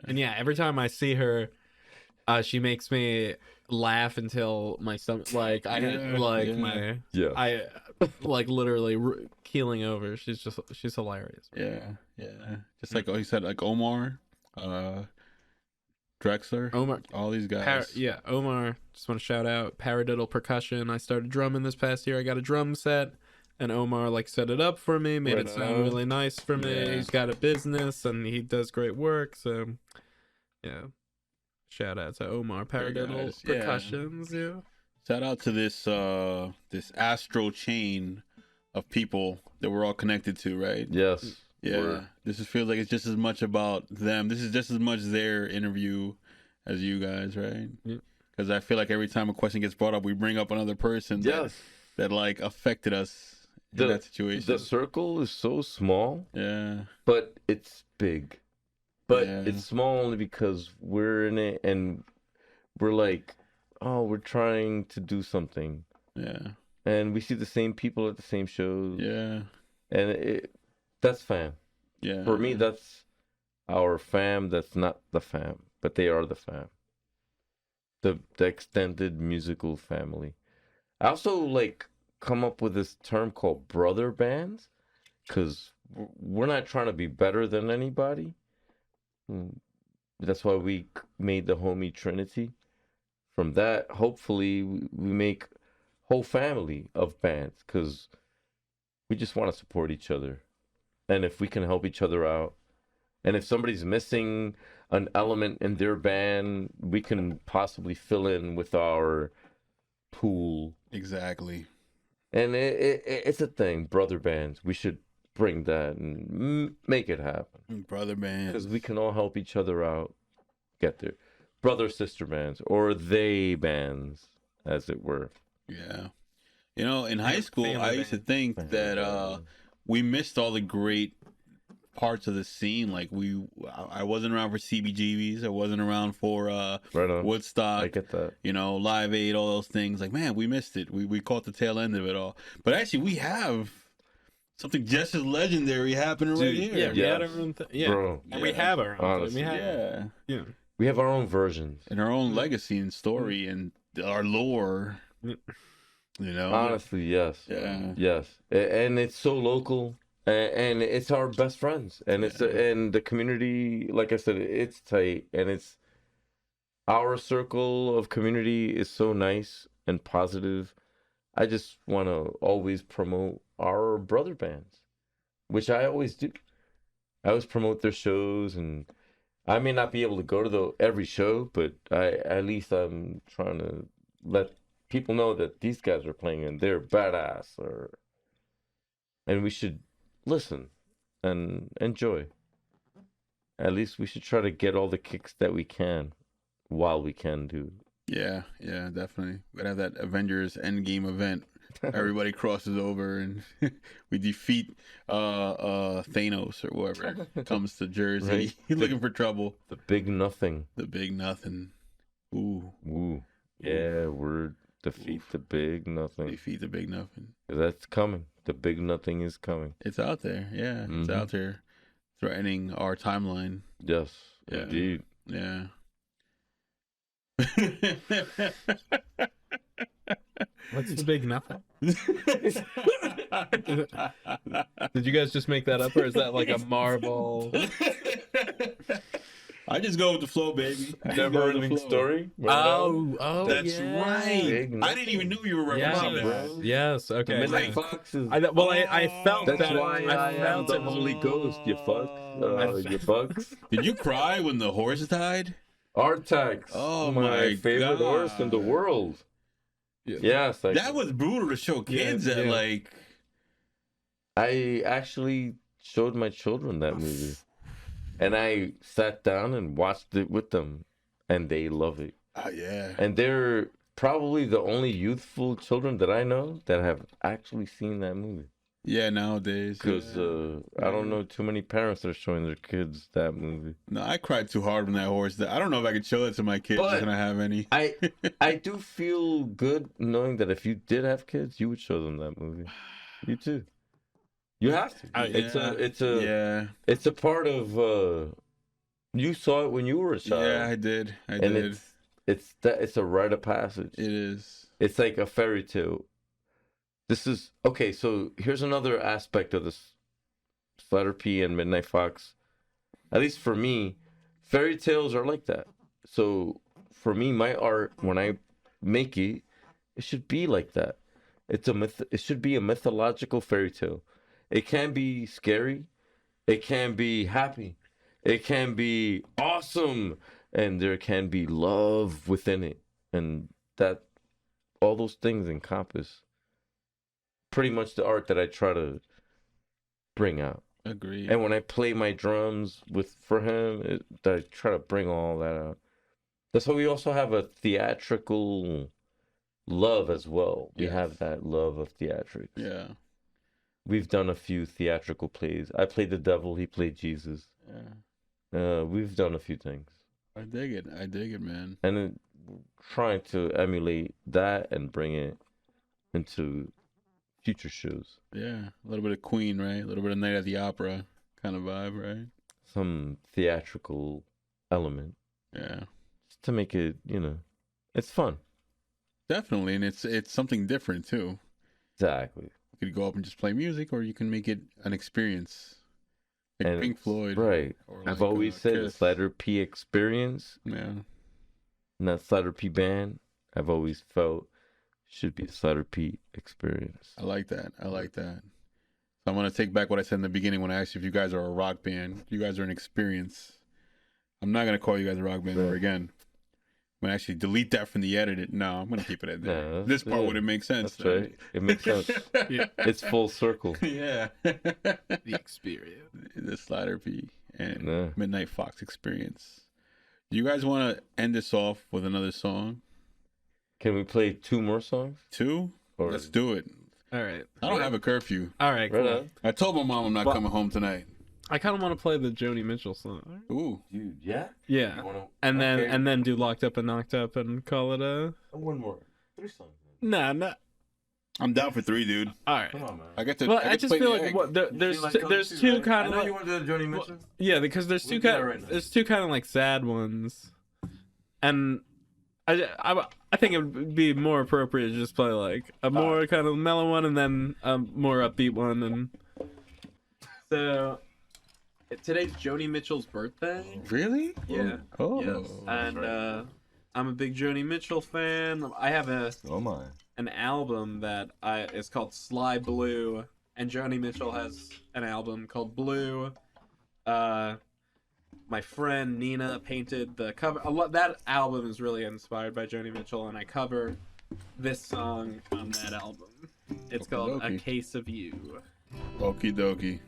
And yeah, every time I see her, she makes me laugh until my stomach, like I Yeah, like yeah. my Yeah. I like literally keeling over. She's hilarious. Yeah, just like you said, like Omar, Drexler, Omar, all these guys. Omar. Just want to shout out Paradiddle Percussion. I started drumming this past year. I got a drum set, and Omar like set it up for me, made Right it sound on. really nice for me. Yeah. He's got a business and he does great work. So yeah, shout out to Omar Paradiddle guys, yeah. Percussions. Yeah. Shout out to this astro chain of people that we're all connected to, right? Yes. Yeah, Word. this feels like it's just as much about them. This is just as much their interview as you guys, right? Yeah. Because I feel like every time a question gets brought up, we bring up another person Yes. that like affected us in that situation. The circle is so small, Yeah, but it's big. But Yeah. it's small only because we're in it, and we're like, oh, we're trying to do something. yeah, And we see the same people at the same shows. yeah, And that's fam. yeah. For me, that's our fam. That's not the fam, but they are the fam. The extended musical family. I also like come up with this term called brother bands, because we're not trying to be better than anybody. That's why we made the homie Trinity. From that, hopefully, we make whole family of bands, because we just want to support each other. And if we can help each other out, and if somebody's missing an element in their band, we can possibly fill in with our pool. Exactly. And it's a thing, brother bands. We should bring that and make it happen, Brother bands. because we can all help each other out, get there. Brother sister bands, or they bands, as it were. Yeah. In high school, Family I used to band. think that we missed all the great parts of the scene. Like I wasn't around for CBGBs. I wasn't around for Right on. Woodstock. I get that. Live Aid, all those things. Like, man, we missed it. We caught the tail end of it all. But actually, we have something just as legendary happening right Dude, here. yeah, we had Yes. our own yeah. Bro, And we Yeah. have our own. Honestly. We have, Yeah. yeah. we have our own versions. And our own legacy and story and our lore. Honestly, yes. Yeah. Yes. And it's so local, and it's our best friends, and and the community, like I said, it's tight, and it's our circle of community is so nice and positive. I just want to always promote our brother bands, which I always do. I always promote their shows, and I may not be able to go to every show, but at least I'm trying to let people know that these guys are playing and they're badass, and we should listen and enjoy. At least we should try to get all the kicks that we can while we can do. Yeah, definitely. We're gonna have that Avengers Endgame event. Everybody crosses over and we defeat Thanos or whoever comes to Jersey. Right. He's looking for trouble. The big nothing. The big nothing. Ooh. Yeah, we're defeat the big nothing. Defeat the big nothing. That's coming. The big nothing is coming. It's out there. Yeah, it's out there, threatening our timeline. Yes, Yeah. indeed. Yeah. What's the big nothing? Did you guys just make that up, or is that like a Marvel? I just go with the flow, baby. Never-ending story. Oh, That's yeah. right. I didn't even know you were referencing that. Yes. Okay. Midnight Fox is. I felt That's that. why I am the Holy Ghost. You fuck. You fucks. Did you cry when the horse died? Artax. Oh my my favorite God. horse in the world. Yes, That was brutal to show kids that, yeah. like. I actually showed my children that movie, and I sat down and watched it with them, and they love it. Oh, yeah. And they're probably the only youthful children that I know that have actually seen that movie. Yeah, nowadays. Because I don't know too many parents that are showing their kids that movie. No, I cried too hard when that horse died. I don't know if I could show that to my kids. But Can I have any? I do feel good knowing that if you did have kids, you would show them that movie. You too. You have to. It's a part of. You saw it when you were a child. Yeah, I did. And it's a rite of passage. It is. It's like a fairy tale. This is okay. So here's another aspect of this Slyder P and Midnight Fox. At least for me, fairy tales are like that. So for me, my art, when I make it, it should be like that. It's a myth. It should be a mythological fairy tale. It can be scary. It can be happy. It can be awesome, and there can be love within it, and that all those things encompass pretty much the art that I try to bring out. Agreed. And when I play my drums for him, I try to bring all that out. That's why we also have a theatrical love as well. We have that love of theatrics. Yeah. We've done a few theatrical plays. I played the devil. He played Jesus. Yeah. We've done a few things. I dig it, man. And trying to emulate that and bring it into future shows. Yeah. A little bit of Queen, right? A little bit of Night at the Opera kind of vibe, right? Some theatrical element. Yeah. Just to make it, it's fun. Definitely. And it's something different too. Exactly. You could go up and just play music, or you can make it an experience. Like And Pink Floyd. Right. Or I've like, always said the Kiss. Slyder P experience, Yeah. not Slyder P band. I've always felt should be the Slyder P experience. I like that. So I'm going to take back what I said in the beginning when I asked you if you guys are a rock band. You guys are an experience. I'm not going to call you guys a rock band ever again. I'm going to actually delete that from the edit. No, I'm going to keep it in there. Yeah, This part yeah. wouldn't make sense. That's right. It makes sense. Yeah. It's full circle. Yeah. The experience. The Slyder P and Yeah. Midnight Fox experience. Do you guys want to end this off with another song? Can we play 2 more songs? 2? Or Let's do it. All right. I don't have a curfew. All right. Right Cool. on. I told my mom I'm not coming home tonight. I kind of want to play the Joni Mitchell song. Ooh. Dude, yeah? Yeah. And then do Locked Up and Knocked Up and call it a. One more. 3 songs. Nah. I'm down for 3, dude. All right. Come on, man. I get to. Well, I I get to just play feel the like egg. what there's two kind of I know you like, want to do Joni Mitchell. yeah, because there's We'll two do that kind right now. there's two kind of like sad ones, and I think it would be more appropriate to just play like a more kind of mellow one and then a more upbeat one. And so today's Joni Mitchell's birthday. Really? Yeah. Oh. Yes. And I'm a big Joni Mitchell fan. I have Oh my. an album that is called Sly Blue, and Joni Mitchell has an album called Blue. My friend Nina painted the cover. That album is really inspired by Joni Mitchell, and I cover this song on that album. It's Okie called A dokie. Case of You. Okie dokie.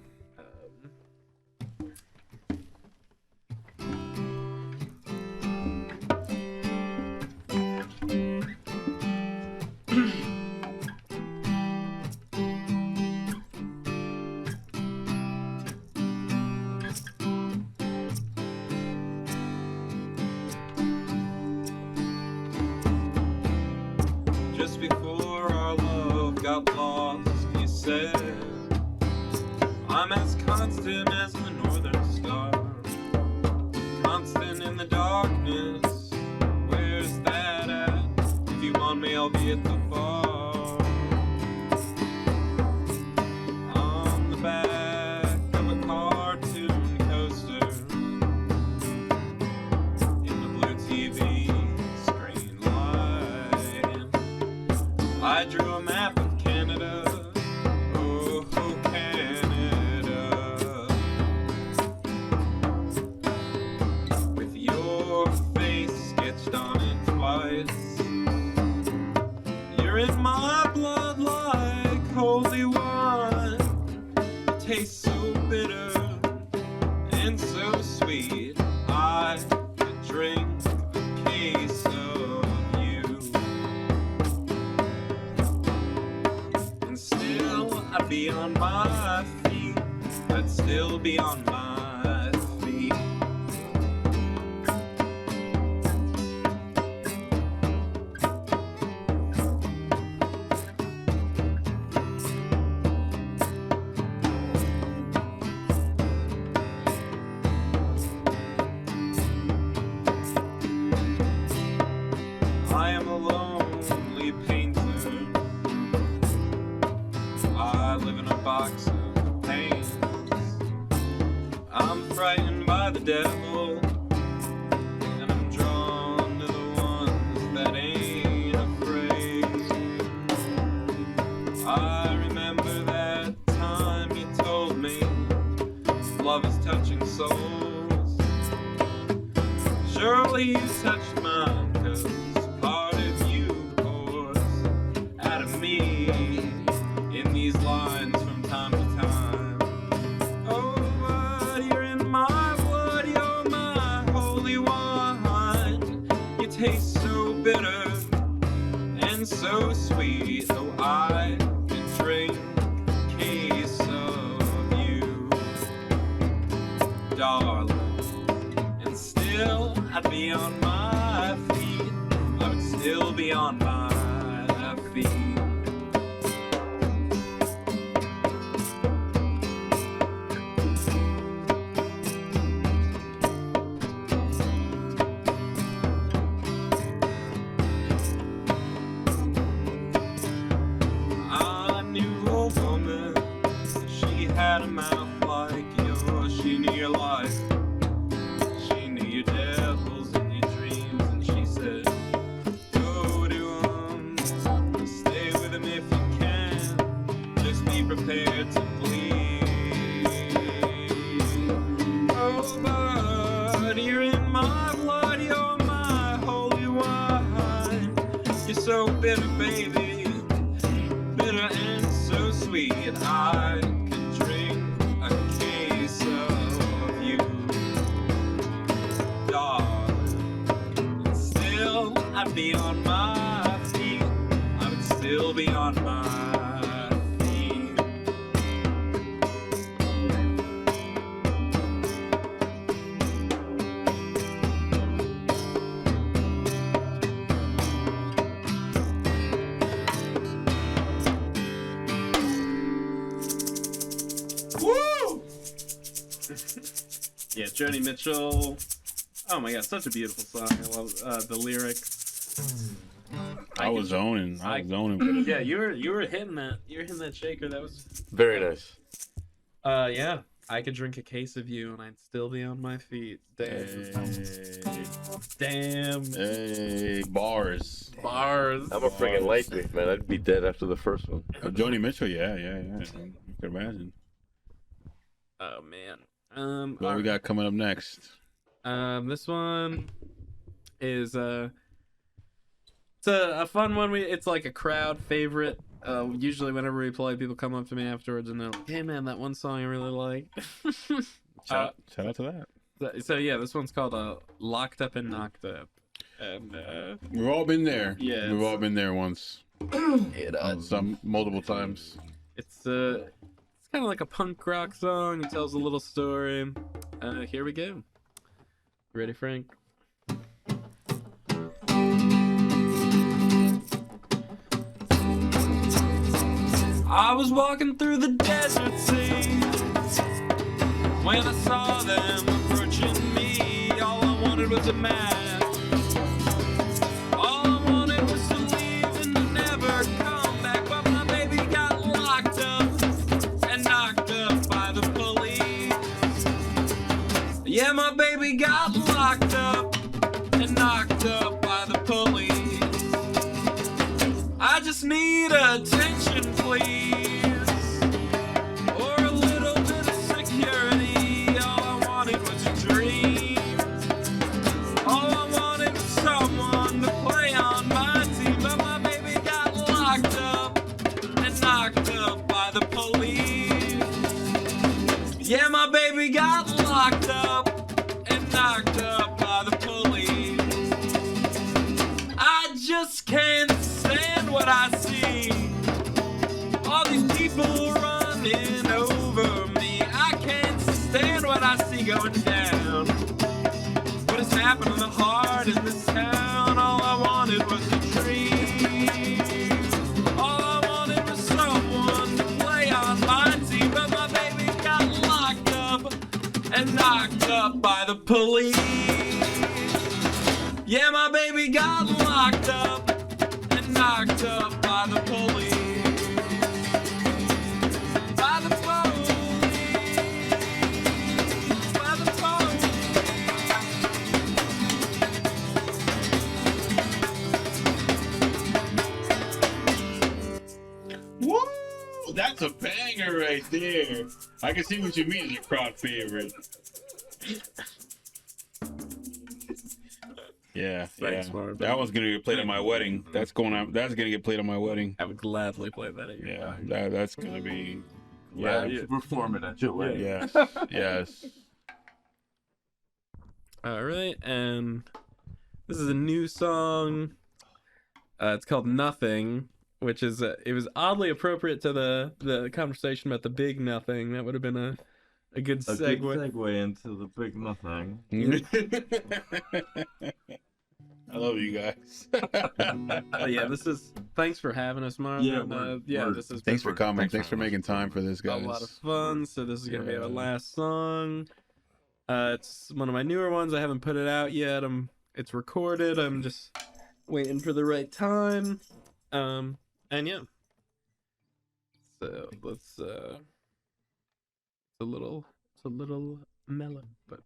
Just before our love got lost, you said, I'm as constant as the northern star, constant in the darkness. Where's that at? If you want me, I'll be at the bar. On the back of a cartoon coaster, in the blue TV screen light, I drew a map of Canada. Oh, Canada. With your face sketched on it twice. You're in my blood like holy wine. It tastes so bitter and so sweet. I could drink a case of you. And still I'd be on my feet. I'd still be on my feet. I am a lonely painter. I live in a box of paintings. I'm frightened by the devil, and I'm drawn to the ones that ain't afraid. I remember that time you told me love is touching souls. Surely you touched mine, 'cause part of you pours out of me in these lines from time to time. Oh, but you're in my blood, you're my holy wine. You taste so bitter and so sweet. Oh, I could drink a case of you, darling. And still I'd be on my feet. I would still be on my feet. I knew a woman, she had a mouth like yours. She knew your life, she knew your devils and your dreams, and she said, go to 'em, stay with 'em if you can, just be prepared to bleed. Oh, but you're in my blood, you're my holy wine. You're so bitter, baby, bitter and so sweet. I could drink a case of you, darling. And still I'd be on my feet. I would still be on my feet. Woo! Yeah, Joni Mitchell. Oh my god, such a beautiful song. I love the lyrics. I was zoning. I was zoning. Yeah, you were hitting that. You were hitting that shaker. That was Very nice. yeah. I could drink a case of you and I'd still be on my feet. Damn. Damn. Hey, bars. Bars. I'm a friggin' lightweight, man. I'd be dead after the first one. Joni Mitchell, yeah. You can imagine. Oh man. What we got coming up next? This one is It's a fun one. It's like a crowd favorite. Usually whenever we play, people come up to me afterwards and they're like, "Hey man, that one song I really like." Shout out to that. So yeah, this one's called "Locked Up and Knocked Up," and We've all been there. Yeah, we've all been there once. Some multiple times. it's kind of like a punk rock song. It tells a little story. Here we go. Ready, Frank? I was walking through the desert sea when I saw them approaching me. All I wanted was a match. All I wanted was to leave and to never come back. But my baby got locked up and knocked up by the police. Yeah, my baby got locked up and knocked up by the police. I just need attention, please, or a little bit of security. All I wanted was a dream. All I wanted was someone to play on my team. But my baby got locked up and knocked up by the police. Yeah, my baby got locked up and knocked up by the police. I just can't stand what I see. All these people running over me. I can't stand what I see going down. What has happened to the heart in this town? All I wanted was a dream. All I wanted was someone to play on my team. But my baby got locked up and knocked up by the police. Yeah, my baby got locked up and knocked up by the police. By the police. By the police. Woo! That's a banger right there. I can see what you mean, your crowd favorite. Yeah, Thanks, yeah. Marv. That one's gonna get played at my wedding. That's gonna get played at my wedding. I would gladly play that at your Yeah, wedding. that's gonna be. Yeah, Yeah, perform it at your wedding. Yes, yes. All right, and this is a new song. It's called "Nothing," which is it was oddly appropriate to the conversation about the big nothing. That would have been a good A good segue. segue into the big nothing. I love you guys. Yeah, this is. Thanks for having us, Marv. Yeah, and, we're- this is Thanks for coming. Thanks Thanks for for making time for this, a guys. lot of fun. So this is gonna be our Yeah. last song. It's one of my newer ones. I haven't put it out yet. It's recorded. I'm just waiting for the right time. And yeah. So let's it's a little mellow, but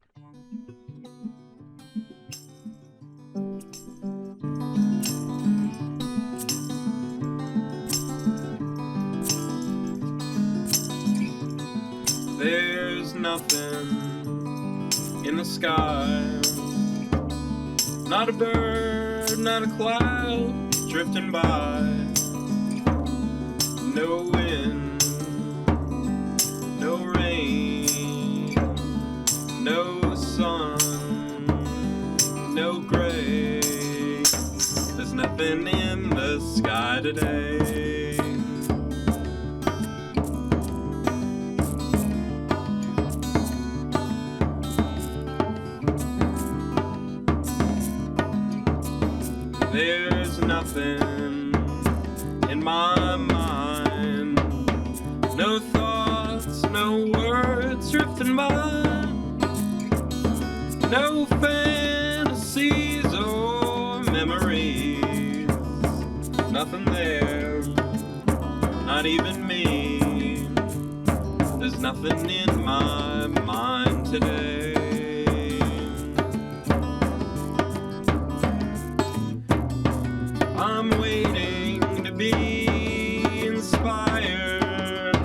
there's nothing in the sky. Not a bird, not a cloud drifting by. No wind, no rain, no sun, no gray. There's nothing in the sky today. There's nothing in my mind. No thoughts, no words drifting by. No fantasies or memories. Nothing there, not even me. There's nothing in my mind today. I'm waiting to be inspired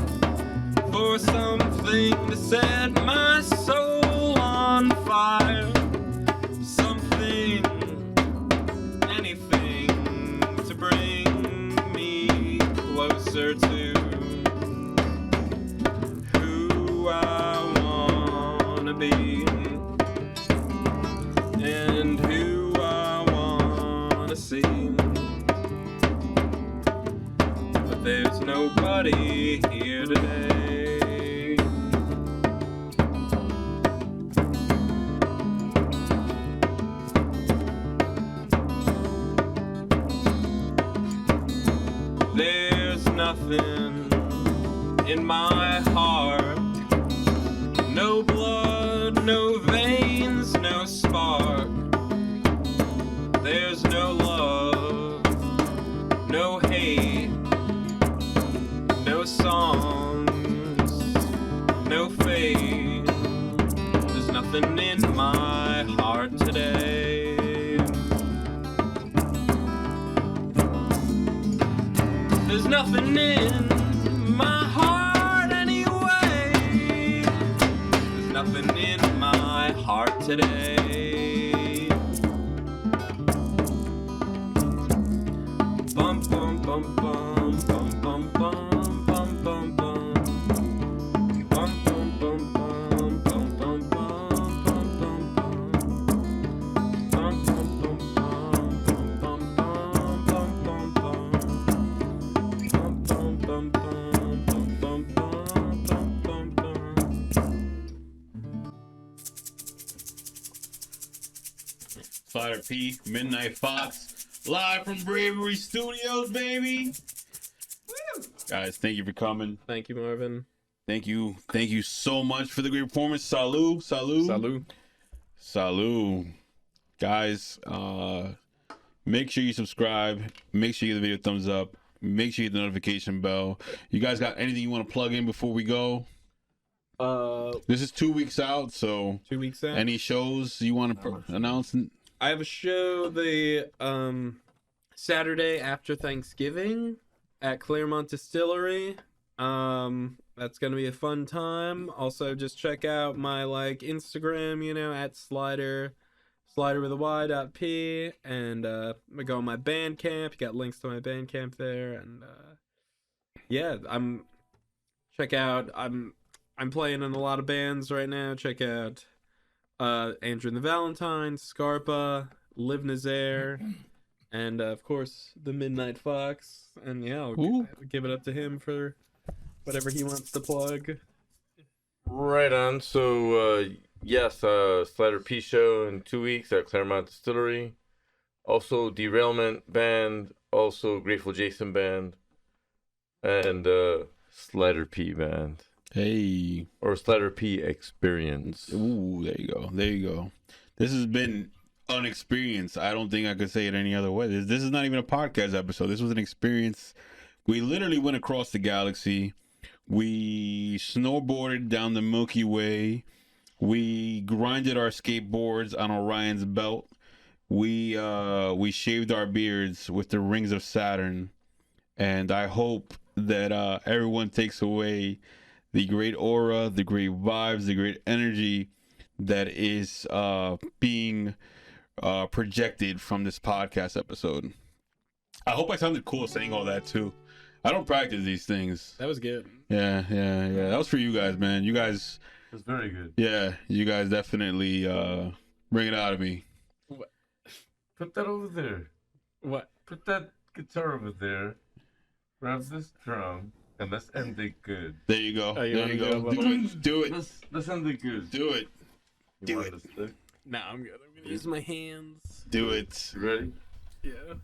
for something to set my soul on fire. Something, anything closer to who I wanna be and who I wanna see. But there's nobody here today. There's nothing in my heart, no blood, no veins, no spark. There's no love, no hate, no songs, no fate. There's nothing in my heart today. There's nothing in my heart anyway. There's nothing in my heart today. Bum bum bum bum bum bum bum bum bum bum. Bum bum bum bum bum bum bum bum bum bum. Bum bum bum bum bum bum bum bum bum. Bum bum bum bum bum bum bum bum. Slyder P, Midnight Fox, live from Bravery Studios, baby. Woo! Guys, thank you for coming. Thank you, Marvin. Thank you so much for the great performance. Salud. Guys, make sure you subscribe. Make sure you give the video a thumbs up. Make sure you hit the notification bell. You guys got anything you want to plug in before we go? This is 2 weeks out, so 2 weeks out. any shows you want to announce? I have a show the Saturday after Thanksgiving at Claremont Distillery. That's gonna be a fun time. Also, just check out my Instagram, at Slyder with a Y.P, and I go on my Bandcamp. You got links to my Bandcamp there, and I'm playing in a lot of bands right now. Check out Andrew and the Valentines, Scarpa, Liv Nazaire, and of course the Midnight Fox. And I'll give it up to him for whatever he wants to plug. Right on. So, yes, Slyder P show in 2 weeks at Claremont Distillery. Also, Derailment Band. Also, Grateful Jason Band. And Slyder P Band. Hey. Or Slyder P Experience. Ooh, there you go. This has been an experience. I don't think I could say it any other way. This is not even a podcast episode. This was an experience. We literally went across the galaxy. We snowboarded down the Milky Way. We grinded our skateboards on Orion's belt. We shaved our beards with the rings of Saturn. And I hope that everyone takes away the great aura, the great vibes, the great energy that is being projected from this podcast episode. I hope I sounded cool saying all that too. I don't practice these things. That was good. Yeah. That was for you guys, man. You guys. That's very good. Yeah, you guys definitely bring it out of me. What? Put that over there. What? Put that guitar over there. Grab this drum. And let's end it good. There you go. Oh, you there wanna you go? go. Do it. Let's end it good. Do it. You Do want it. a stick? Nah, I'm good. I'm gonna use my hands. Do it. You ready? Yeah.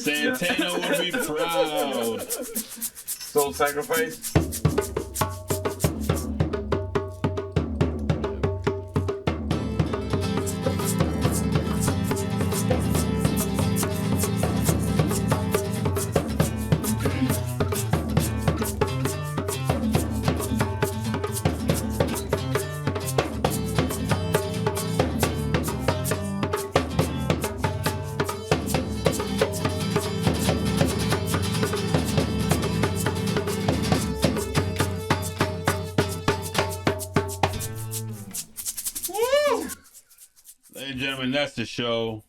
Santana would be proud. Soul sacrifice. Ladies and gentlemen, that's the show.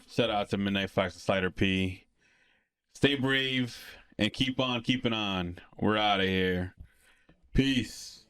Shout out to Midnight Fox Slyder P. Stay brave and keep on keeping on. We're out of here. Peace.